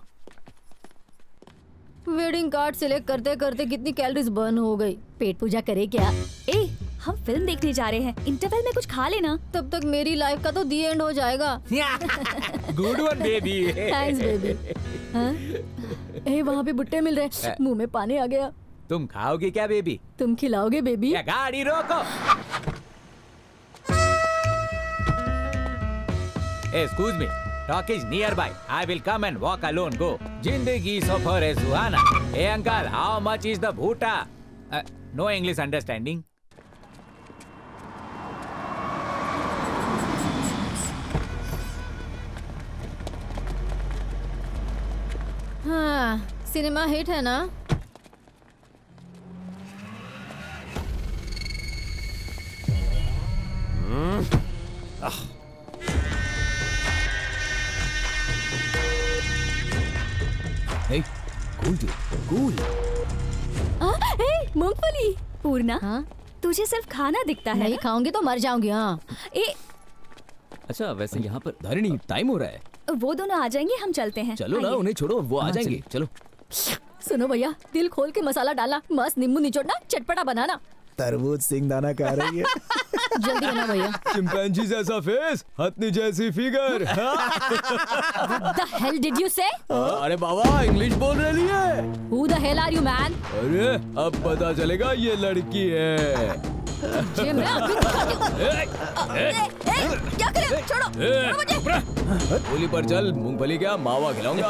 वेडिंग कार्ड सिलेक्ट करते करते कितनी कैलोरीज बर्न हो गई। पेट पूजा करे क्या? ए, हम फिल्म देखने जा रहे हैं, इंटरवल में कुछ खा लेना। तब तक मेरी लाइफ का तो दी एंड हो जाएगा। Good one baby. Thanks baby. ए, वहाँ पे भुट्टे मिल रहे, मुंह में पानी आ गया। तुम खाओगी क्या बेबी? तुम खिलाओगे बेबी? या गाड़ी रोको। Excuse me, talk is nearby. I will come and walk alone. Go. Zindagi safar hai suhana. Hey uncle, how much is the bhuta? No English understanding. हाँ, सिनेमा हिट है ना? Hey, cool dude, cool. मूंगफली। पूर्णा, हाँ? तुझे सिर्फ खाना दिखता है। नहीं खाऊंगी तो मर जाऊंगी। हाँ। अच्छा, वैसे यहाँ पर धारणी टाइम हो रहा है। वो दोनों आ जाएंगे, हम चलते हैं। चलो ना, उन्हें छोड़ो, वो आ जाएंगे। चलो। सुनो भैया, दिल खोल के मसाला डालना, मस्त नींबू निचोड़ना, चटपटा बनाना। तरबूज सिंगदाना कह रही है। जल्दी बना भैया। चिंपैंजी जैसा फेस, हथनी जैसी figure. What the hell did you say? अरे बाबा, इंग्लिश बोल रही है। Who the hell are you man? अरे अब पता चलेगा ये लड़की है। जे मैं अभी दिखाती हूँ। क्या करे? छोड़ो, छोड़ो मुझे। गोली पर चल, मूंगफली क्या मावा खिलाऊंगा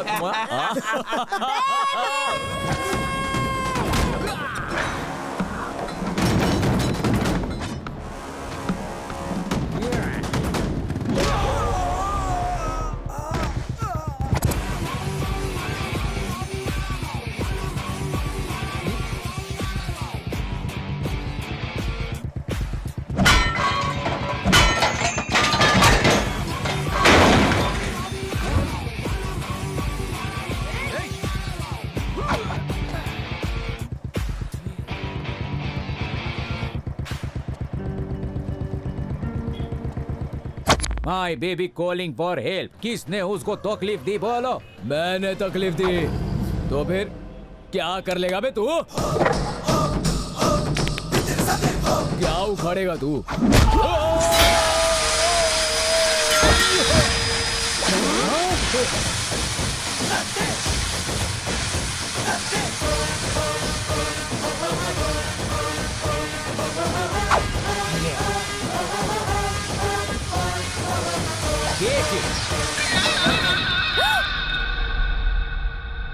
My baby calling for help. किसने उसको तकलीफ दी बोलो? मैंने तकलीफ दी तो फिर क्या कर लेगा बे तू? क्या उखाड़ेगा तू?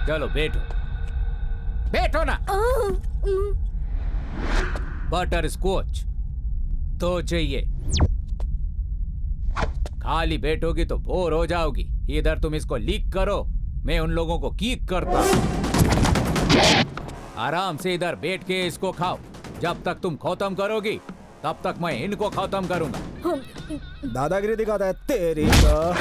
चलो बैठो, बैठो ना। बटर स्कॉच तो चाहिए। खाली बैठोगी तो बोर हो जाओगी। इधर तुम इसको लीक करो, मैं उन लोगों को कीक करता हूं। आराम से इधर बैठ के इसको खाओ। जब तक तुम खत्म करोगी तब तक मैं इनको खत्म करूंगा। दादागिरी दिखाता है तेरी तो।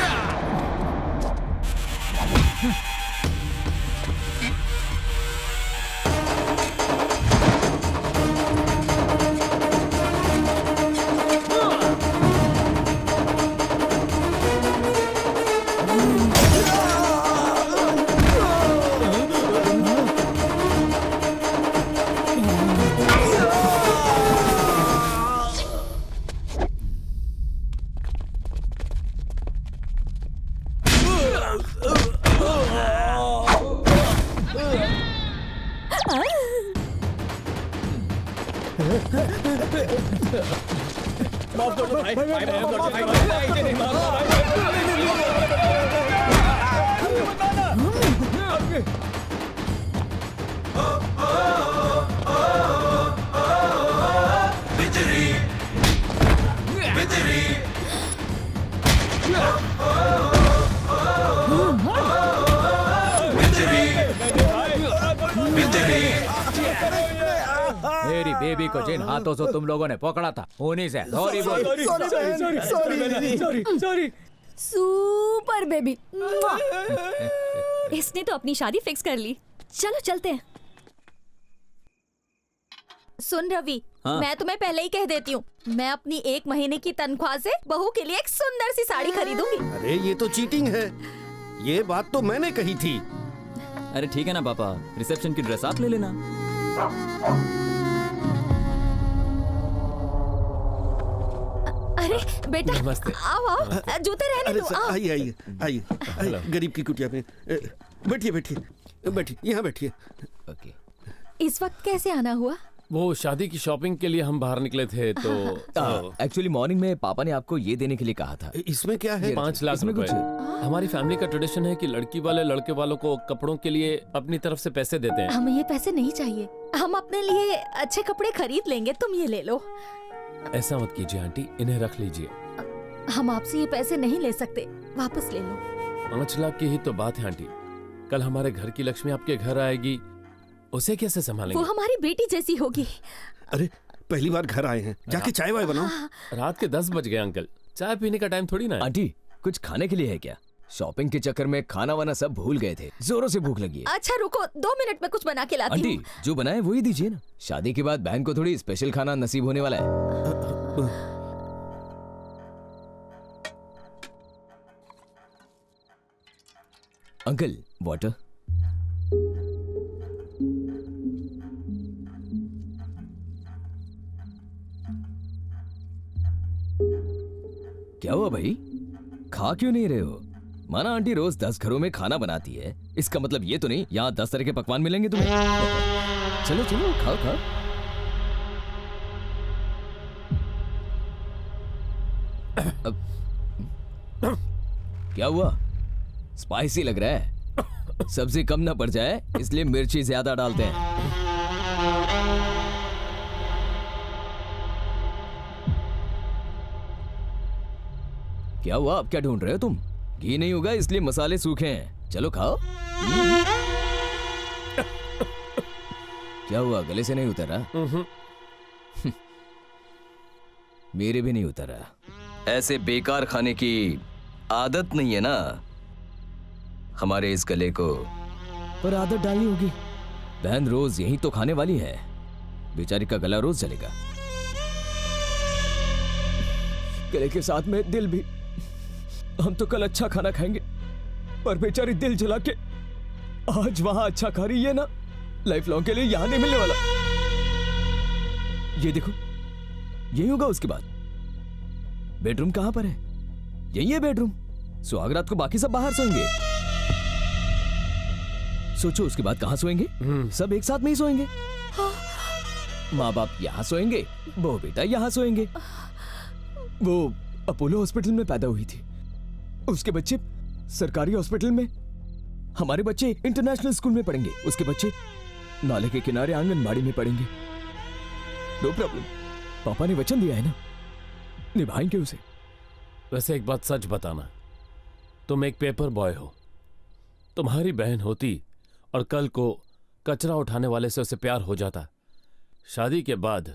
माफ कर दो भाई, भाई माफ कर दो भाई, भाई इसे नहीं मारना मेरी बेबी को जिन हाथों से तुम लोगों ने पकड़ा था उन्हीं से सॉरी सॉरी। Super baby. इसने तो अपनी शादी फिक्स कर ली। चलो चलते हैं। सुन रवि, हाँ? मैं तुम्हें पहले ही कह देती हूँ, मैं अपनी 1 महीने की तनख्वाह से बहू के लिए एक सुंदर सी साड़ी खरीदूंगी। अरे ये तो चीटिंग है। ये बात तो मैंने कही थी। अरे ठीक है ना पापा, रिसेप्शन की ड्रेस आप ले लेना। अरे बेटा, नमस्ते। आओ आओ, जूते रहने अरे दो। सर, आओ। आइए आइए आइए, गरीब की कुटिया में बैठिए बैठिए बैठिए, यहाँ बैठिए। इस वक्त कैसे आना हुआ? वो शादी की शॉपिंग के लिए हम बाहर निकले थे तो एक्चुअली मॉर्निंग में पापा ने आपको ये देने के लिए कहा था। इसमें क्या है? 5 लाख इसमें रुपए। कुछ हमारी फैमिली का ट्रेडिशन है कि लड़की वाले लड़के वालों को कपड़ों के लिए अपनी तरफ से पैसे देते हैं। हमें ये पैसे नहीं चाहिए, हम अपने लिए अच्छे कपड़े खरीद लेंगे, तुम ये ले लो। ऐसा मत कीजिए आंटी, इन्हें रख लीजिए। हम आपसे ये पैसे नहीं ले सकते, वापस ले लो। 5 लाख की ही तो बात है आंटी। कल हमारे घर की लक्ष्मी आपके घर आएगी, उसे कैसे वो संभालेंगे? हमारी बेटी जैसी होगी। अरे पहली बार घर आए हैं, जाके चाय वाय बनाओ। रात के 10 बज गए अंकल, चाय पीने का टाइम थोड़ी ना है। आंटी कुछ खाने के लिए है क्या? शॉपिंग के चक्कर में खाना वाना सब भूल गए थे, जोरों से भूख लगी है। अच्छा रुको, 2 मिनट में कुछ बना के लाती आंटी हूँ। जो बनाए वही दीजिए ना, शादी के बाद बहन को थोड़ी स्पेशल खाना नसीब होने वाला है। Uncle water. क्या हुआ भाई, खा क्यों नहीं रहे हो? माना आंटी रोज 10 घरों में खाना बनाती है, इसका मतलब ये तो नहीं यहाँ 10 तरह के पकवान मिलेंगे तुम्हें। चलो चलो खाओ खाओ। क्या हुआ, स्पाइसी लग रहा है? सब्जी कम ना पड़ जाए इसलिए मिर्ची ज्यादा डालते हैं। क्या हुआ, अब क्या ढूंढ रहे हो तुम? घी नहीं होगा इसलिए मसाले सूखे हैं, चलो खाओ। क्या हुआ, गले से नहीं उतर रहा? मेरे भी नहीं उतर रहा। ऐसे बेकार खाने की आदत नहीं है ना हमारे इस गले को, पर आदत डालनी होगी। बहन रोज यही तो खाने वाली है, बेचारी का गला रोज जलेगा। गले के साथ में दिल भी। हम तो कल अच्छा खाना खाएंगे, पर बेचारी दिल जला के आज वहां अच्छा खा रही है ना, लाइफ लॉन्ग के लिए यहां नहीं मिलने वाला। ये देखो, यही होगा उसके बाद। बेडरूम कहां पर है? यही है बेडरूम। सुहागरात को बाकी सब बाहर सोएंगे। सोचो उसके बाद कहां सोएंगे? सब एक साथ में ही सोएंगे। माँ बाप यहां सोएंगे, बहू बेटा यहां सोएंगे। वो अपोलो हॉस्पिटल में पैदा हुई थी, उसके बच्चे सरकारी हॉस्पिटल में, हमारे बच्चे इंटरनेशनल स्कूल में पढ़ेंगे, उसके बच्चे नाले के किनारे आंगनबाड़ी में पढ़ेंगे। नो प्रॉब्लम, पापा ने वचन दिया है ना, निभाएंगे उसे। वैसे एक बात सच बताना, तुम एक पेपर बॉय हो। तुम्हारी बहन होती और कल को कचरा उठाने वाले से उसे प्यार हो जाता, शादी के बाद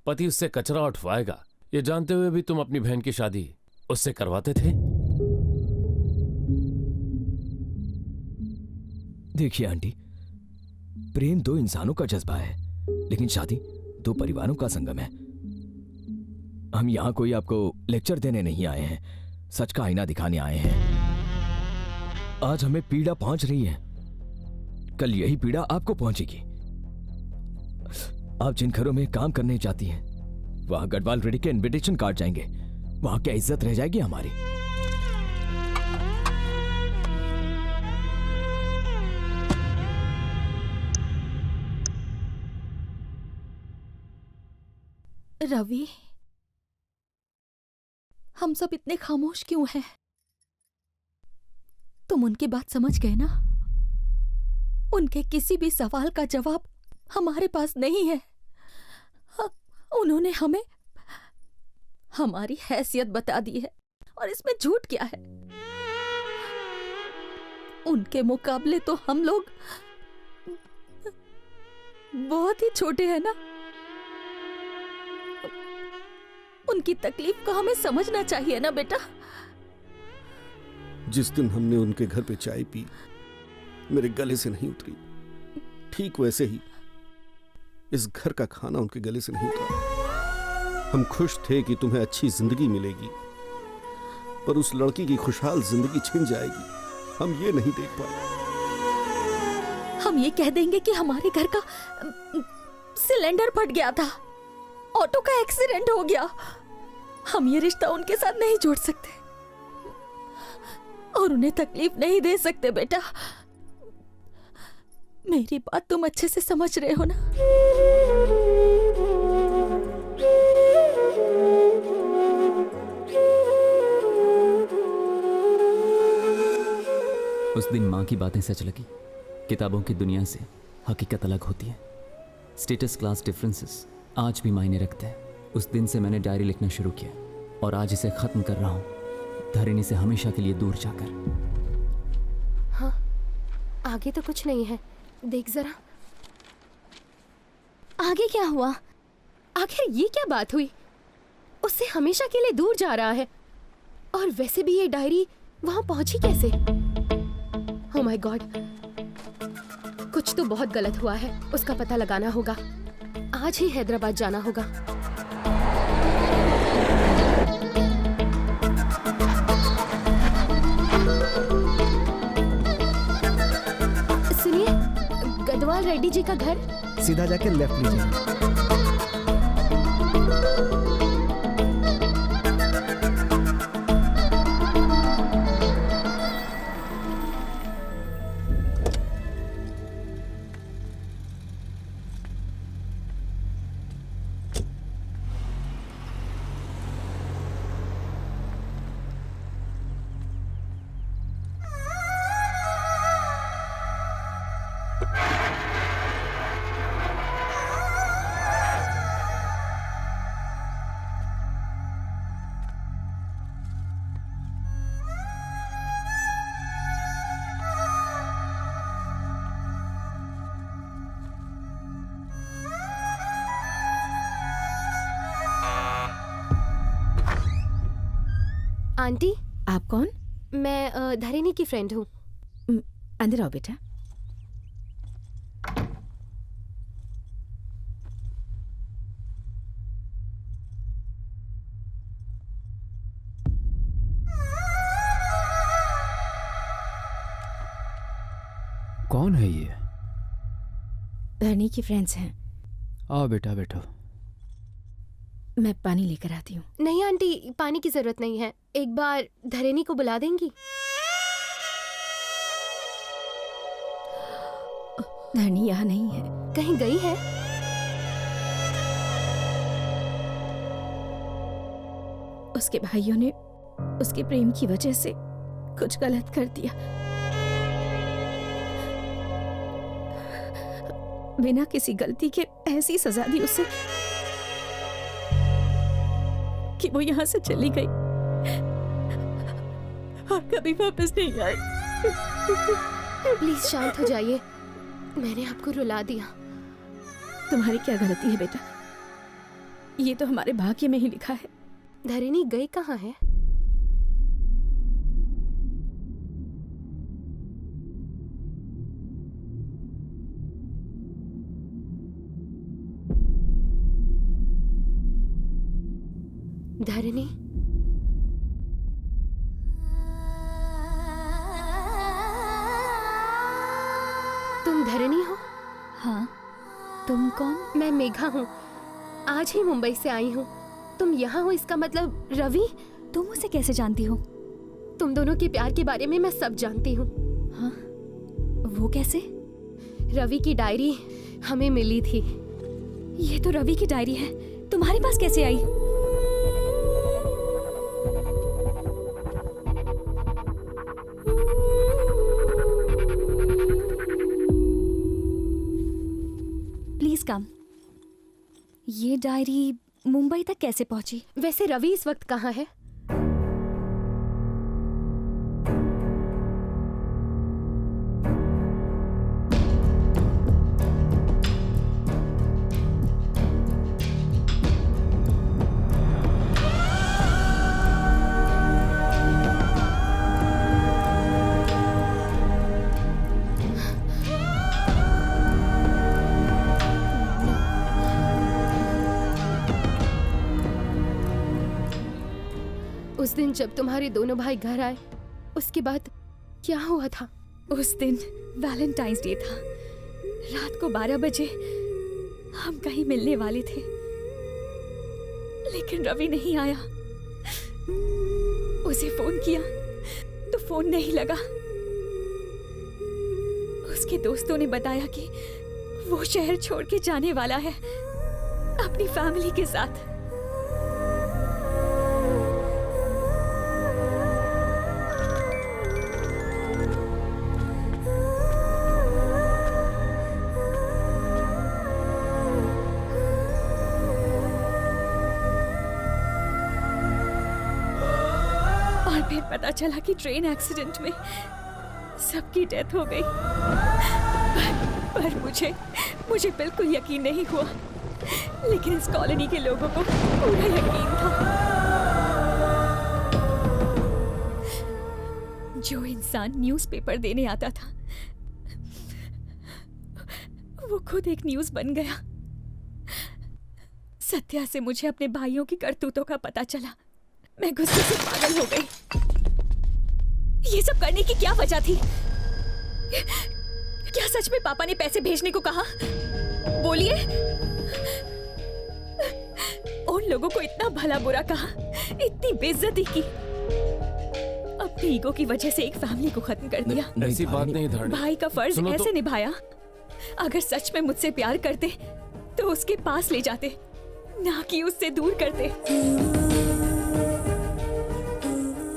पति उससे कचरा उठवाएगा, ये जानते हुए भी तुम अपनी बहन की शादी उससे करवाते थे। देखिए आंटी, प्रेम 2 इंसानों का जज्बा है, लेकिन शादी 2 परिवारों का संगम है। हम यहां कोई आपको लेक्चर देने नहीं आए हैं, सच का आईना दिखाने आए हैं। आज हमें पीड़ा पहुंच रही है, कल यही पीड़ा आपको पहुंचेगी। आप जिन घरों में काम करने जाती हैं, वहां गढ़वाल रेड्डी के इनविटेशन कार्ड जाएंगे, वहां क्या इज्जत रह जाएगी हमारी? रवि, हम सब इतने खामोश क्यों हैं? तुम उनकी बात समझ गए ना? उनके किसी भी सवाल का जवाब हमारे पास नहीं है। उन्होंने हमें हमारी हैसियत बता दी है और इसमें झूठ क्या है? उनके मुकाबले तो हम लोग बहुत ही छोटे हैं ना। उनकी तकलीफ को हमें समझना चाहिए ना बेटा। जिस दिन हमने उनके घर पे चाय पी, मेरे गले से नहीं उतरी, ठीक वैसे ही इस घर का खाना उनके गले से नहीं उतरा। हम खुश थे कि तुम्हें अच्छी जिंदगी मिलेगी, पर उस लड़की की खुशहाल जिंदगी छिन जाएगी, हम ये नहीं देख पाए। हम ये कह देंगे कि हमारे घर का सिलेंडर फट गया था, ऑटो का एक्सीडेंट हो गया। हम ये रिश्ता उनके साथ नहीं जोड़ सकते और उन्हें तकलीफ नहीं दे सकते बेटा। मेरी बात तुम अच्छे से समझ रहे हो ना? उस दिन माँ की बातें सच लगी। किताबों की दुनिया से हकीकत अलग होती है। स्टेटस क्लास डिफरेंसेस आज भी मायने रखते हैं। उस दिन से मैंने डायरी लिखना शुरू किया और आज इसे खत्म कर रहा हूँ, धरणी से हमेशा के लिए दूर जाकर। हाँ, आगे तो कुछ नहीं है, देख जरा। आगे क्या हुआ? आखिर ये क्या बात हुई? उससे हमेशा के लिए दूर जा रहा है, और वैसे भी ये डायरी वहां पहुंची कैसे? ओह माय गॉड, कुछ तो बहुत गलत हुआ है। उसका पता लगाना होगा। आज ही हैदराबाद जाना होगा। सुनिए, गदवाल रेड्डी जी का घर? सीधा जाके लेफ्ट लीजिए। आंटी, आप कौन? मैं धरणी की फ्रेंड हूँ। अंदर आओ बेटा। कौन है ये? धरणी की फ्रेंड्स हैं। आओ बेटा, बैठो। मैं पानी लेकर आती हूँ। नहीं आंटी, पानी की जरूरत नहीं है। एक बार धरणी को बुला देंगी? धरणी यहाँ नहीं है। कहीं गई है? उसके भाइयों ने उसके प्रेम की वजह से कुछ गलत कर दिया। बिना किसी गलती के ऐसी सजा दी उसे कि वो यहाँ से चली गई और कभी वापस नहीं आई। प्लीज शांत हो जाइए। मैंने आपको रुला दिया। तुम्हारी क्या गलती है बेटा? ये तो हमारे भाग्य में ही लिखा है। धरणी गई कहाँ है? धरणी, तुम धरणी हो? हाँ, तुम कौन? मैं मेघा हूँ। आज ही मुंबई से आई हूँ। तुम यहाँ हो इसका मतलब रवि? तुम उसे कैसे जानती हो? तुम दोनों के प्यार के बारे में मैं सब जानती हूँ। हाँ, वो कैसे? रवि की डायरी हमें मिली थी। ये तो रवि की डायरी है। तुम्हारे तुम्हारे पास कैसे आई? Please come. ये डायरी मुंबई तक कैसे पहुंची? वैसे रवि इस वक्त कहाँ है? उस दिन जब तुम्हारे दोनों भाई घर आए, उसके बाद क्या हुआ था? उस दिन वैलेंटाइंस डे था। रात को 12 बजे हम कहीं मिलने वाले थे, लेकिन रवि नहीं आया। उसे फोन किया तो फोन नहीं लगा। उसके दोस्तों ने बताया कि वो शहर छोड़ के जाने वाला है अपनी फैमिली के साथ। फिर पता चला कि ट्रेन एक्सीडेंट में सबकी डेथ हो गई। पर मुझे बिल्कुल यकीन नहीं हुआ, लेकिन इस कॉलोनी के लोगों को पूरा यकीन था। जो इंसान न्यूज़पेपर देने आता था, वो खुद एक न्यूज़ बन गया। सत्या से मुझे अपने भाइयों की करतूतों का पता चला। मैं गुस्से से पागल हो गई। ये सब करने की क्या वजह थी? क्या सच में पापा ने पैसे भेजने को कहा? बोलिए। उन लोगों को इतना भला बुरा कहा, इतनी बेइज्जती की, अपनी ईगो की वजह से एक फैमिली को खत्म कर दिया। ऐसी बात नहीं धारणी। भाई का फर्ज ऐसे निभाया। अगर सच में मुझसे प्यार करते तो उसके पास ले जाते, ना कि उससे दूर करते।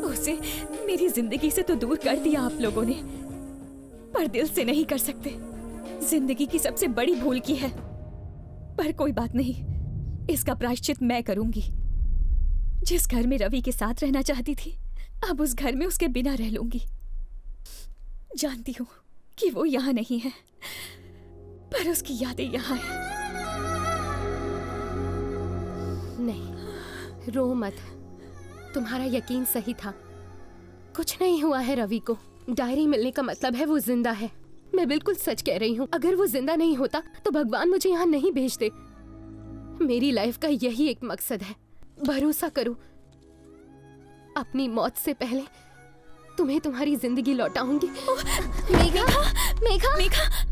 उसे मेरी जिंदगी से तो दूर कर दिया आप लोगों ने, पर दिल से नहीं कर सकते। जिंदगी की सबसे बड़ी भूल की है। पर कोई बात नहीं, इसका प्रायश्चित मैं करूंगी। जिस घर में रवि के साथ रहना चाहती थी, अब उस घर में उसके बिना रह लूंगी। जानती हूँ कि वो यहाँ नहीं है, पर उसकी यादें यहाँ हैं। नहीं, रो मत। तुम्हारा यकीन सही था। कुछ नहीं हुआ है रवि को। डायरी मिलने का मतलब है वो जिंदा है। मैं बिल्कुल सच कह रही हूँ। अगर वो जिंदा नहीं होता तो भगवान मुझे यहाँ नहीं भेजते। मेरी लाइफ का यही एक मकसद है। भरोसा करो, अपनी मौत से पहले तुम्हें तुम्हारी जिंदगी लौटाऊंगी। Megha, Megha, Megha.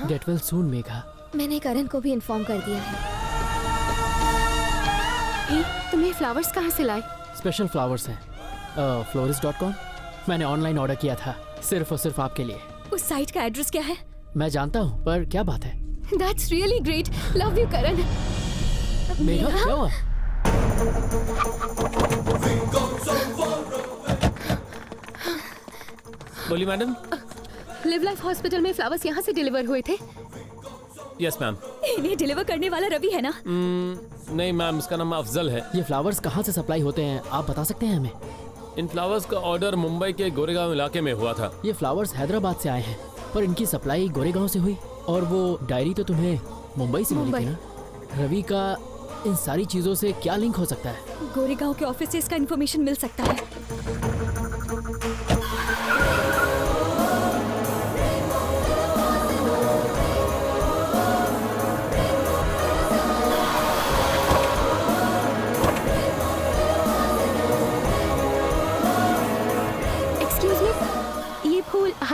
Get well soon, Megha. मैंने करण को भी इन्फॉर्म कर दिया है। तुम्हें फ्लावर्स कहाँ से लाए? स्पेशल फ्लावर्स हैं, florist.com। मैंने ऑनलाइन ऑर्डर किया था, सिर्फ और सिर्फ आपके लिए। उस साइट का एड्रेस क्या है? मैं जानता हूँ, पर क्या बात है? That's really great. Love you, करण। मेघा, क्या हुआ? बोली मैडम। लिव लाइफ हॉस्पिटल में फ्लावर्स यहाँ से डिलीवर हुए थे। Yes ma'am. इन्हें डिलीवर करने वाला रवि है ना? नहीं मैम, इसका नाम अफजल है। ये फ्लावर्स कहाँ से सप्लाई होते हैं, आप बता सकते हैं हमें? इन फ्लावर्स का ऑर्डर मुंबई के गोरेगांव इलाके में हुआ था। ये फ्लावर्स हैदराबाद से आए हैं, पर इनकी सप्लाई गोरेगांव से हुई। और वो डायरी तो तुम्हें मुंबई से मिली थी ना? रवि का इन सारी चीजों से क्या लिंक हो सकता है? गोरेगांव के ऑफिस से इसका इन्फॉर्मेशन मिल सकता है।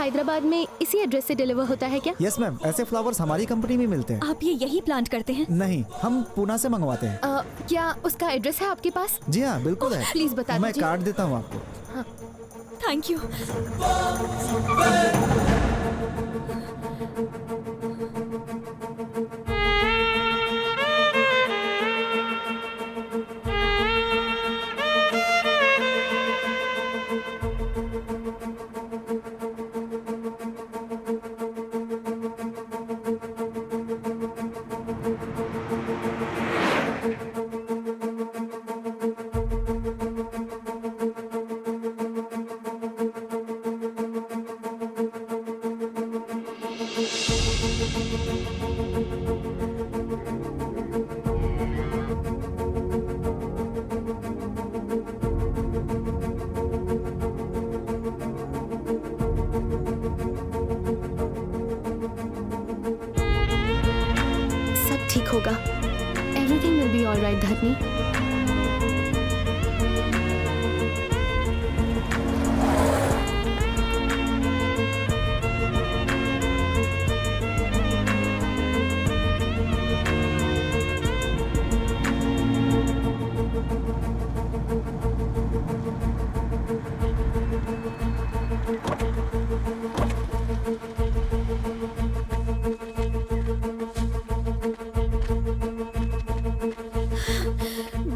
हैदराबाद में इसी एड्रेस से डिलीवर होता है क्या? यस मैम, ऐसे फ्लावर्स हमारी कंपनी में मिलते हैं। आप ये यही प्लांट करते हैं? नहीं, हम पूना से मंगवाते हैं। क्या उसका एड्रेस है आपके पास? जी हाँ, बिल्कुल है। प्लीज बता दीजिए। मैं कार्ड देता हूँ आपको। हाँ। Thank you. ठीक होगा। एवरीथिंग विल बी ऑलराइट धरनी।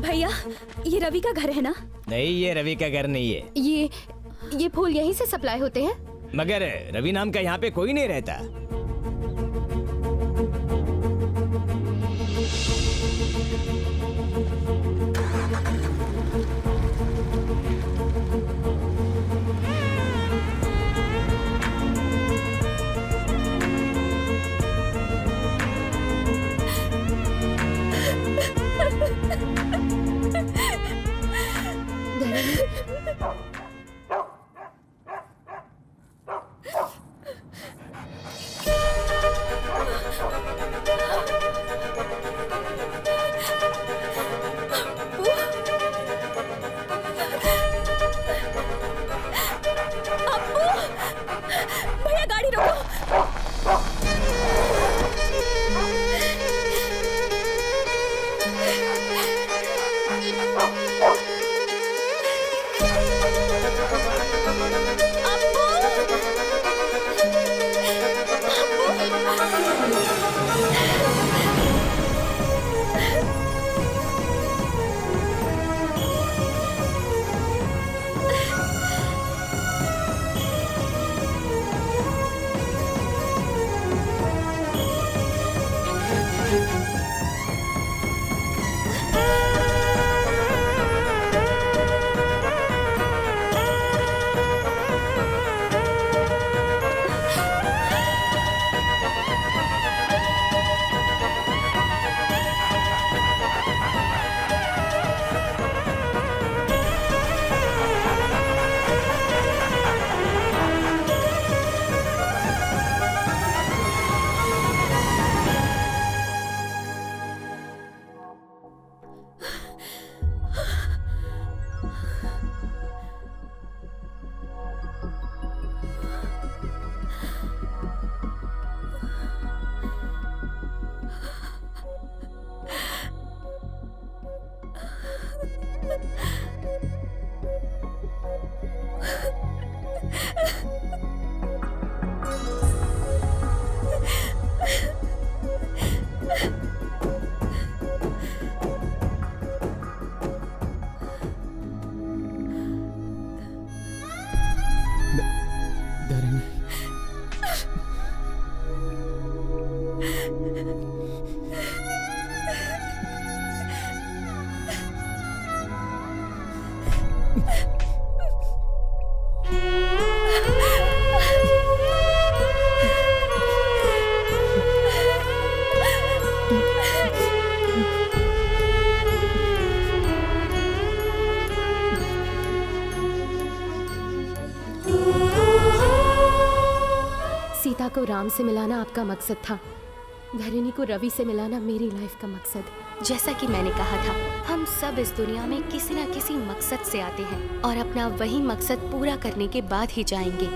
भैया, ये रवि का घर है ना? नहीं, ये रवि का घर नहीं है। ये फूल यहीं से सप्लाई होते हैं? मगर रवि नाम का यहाँ पे कोई नहीं रहता। भैया गाड़ी रोको। सीता को राम से मिलाना आपका मकसद था, धरणी को रवि से मिलाना मेरी लाइफ का मकसद। जैसा कि मैंने कहा था, हम सब इस दुनिया में किसी न किसी मकसद से आते हैं और अपना वही मकसद पूरा करने के बाद ही जाएंगे।